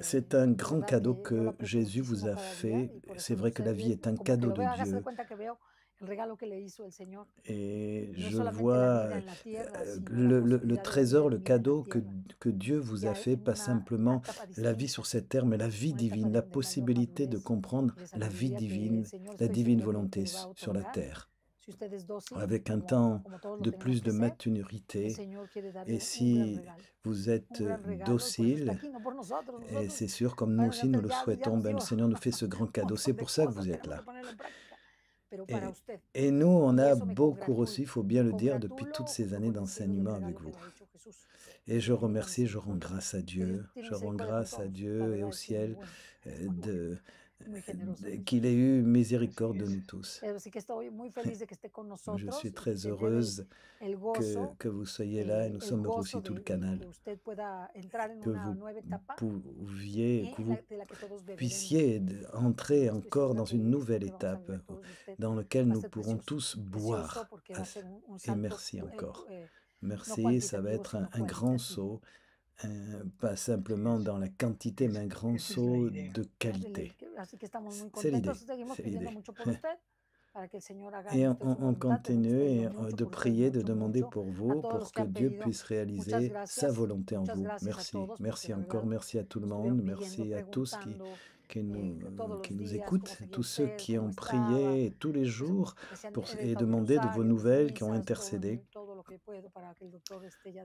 C'est un De grand verdad cadeau que yo lo que aprecio Jésus vous muchísimo a cada día fait. y por C'est eso me vrai que la vie gustaría est un como que cadeau lo de veo, hágase de Dieu. cuenta que veo el regalo que le hizo el Señor. Et No je solamente la vois vida en la tierra, sino la le posibilidad de la trésor, le vida en la cadeau tierra. que Dieu vous a Ya fait, en pas una simplement etapa la vie distinta, sur cette terre, mais la vie una etapa divine, la de mayor possibilité de madurez comprendre y de la vie sabiduría que el divine, Señor la estoy divine segura que volonté le va a sur la otorgar. terre, Si usted es dócil, avec un como, temps como todos lo de tenemos plus que de ser, el maturité. Señor quiere darle Et un gran si regalo. vous Un êtes gran regalo, y por eso está docile, aquí, no por nosotros. et Nosotros, c'est sûr, comme nous bueno, aussi nous le ya souhaitons, nos ben, le dio Seigneur nous fait ce grand un cadeau. C'est montón de pour ça que cosas, vous êtes tenemos que là. ponerlo en práctica, pero para usted. Et nous, on Y a eso me beau cours congratula, aussi, il faut bien le dire, depuis congratulo toutes ces junto années con el cielo del d'enseignement avec regalo que vous. le ha hecho Jesús. Et je La bendita remercie, je rends misericordia. grâce à Que Dios Dieu, tiene je rends misericordia con grâce à todos. La Dieu et verdad au es que es muy ciel bueno, muy generoso. qu'il ait eu Así miséricorde de es. nous tous. Así que estoy muy feliz de que esté con Je nosotros suis y très tener heureuse el gozo, que vous soyez là et nous sommes heureux aussi tout le que canal, usted pueda entrar en que una vous nueva etapa pouviez, que vous de la que todos beberemos. puissiez entrer Estoy encore segura dans que une esto nouvelle que vamos a étape vivir todos de usted dans laquelle va a nous ser pourrons precioso, tous precioso boire. porque va a ser un Et salto merci encore. no Merci, ça va cuantitativo, être sino un grand cualitativo. saut, pas simplement dans la quantité, mais un grand Esa es la saut idea. de qualité. Así que estamos muy C'est l'idée, contentos, seguimos c'est pidiendo l'idée. mucho por usted, para que el Señor haga Et en usted su on voluntad. Tenemos continue pedido et, mucho de por usted, prier, de mucho, demander mucho. pour A vous, todos pour los que que han Dieu pedido, puisse muchas réaliser sa gracias, volonté en muchas vous. gracias a Merci, todos, porque merci de encore, verdad merci à tout le estuvieron monde, pidiendo, merci à tous qui preguntando, qui nous écoutent, tous ceux qui ont prié tous les jours et demandé de vos nouvelles, qui ont intercédé,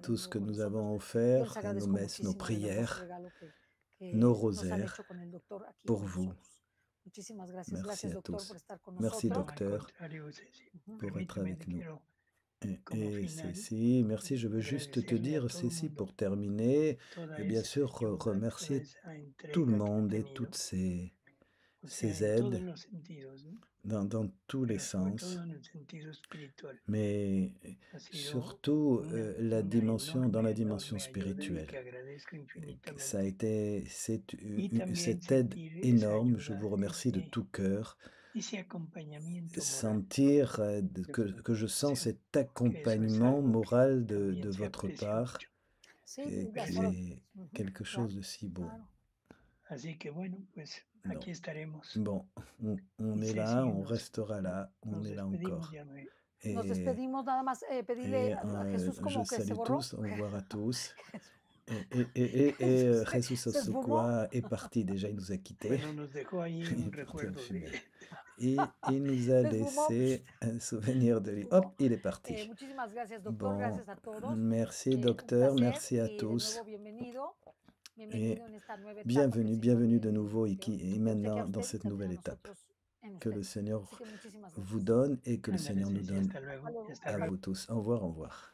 tout ce que nous avons offert, nos messes, nos prières, nos rosaires pour vous. Merci à tous. Merci, docteur, pour être avec nous. Et Cécile, merci. Je veux juste te dire, Cécile, pour terminer, et bien sûr remercier tout le monde et toutes ces aides dans tous les sens, mais surtout dans la dimension spirituelle. Ça a été cette aide énorme. Je vous remercie de tout cœur. Sentir que je sens cet accompagnement moral de votre part, qui est quelque chose de si beau. Bon, on est là, on restera là, on est là encore. Et je salue tous, au revoir à tous. Et Jesus Osukwa est parti déjà, il nous a quittés. Et il nous a laissé un souvenir de lui. Hop, il est parti. Bon, merci docteur, merci à tous. Et bienvenue de nouveau et maintenant dans cette nouvelle étape. Que le Seigneur vous donne et que le Seigneur nous donne à vous tous. Au revoir, au revoir.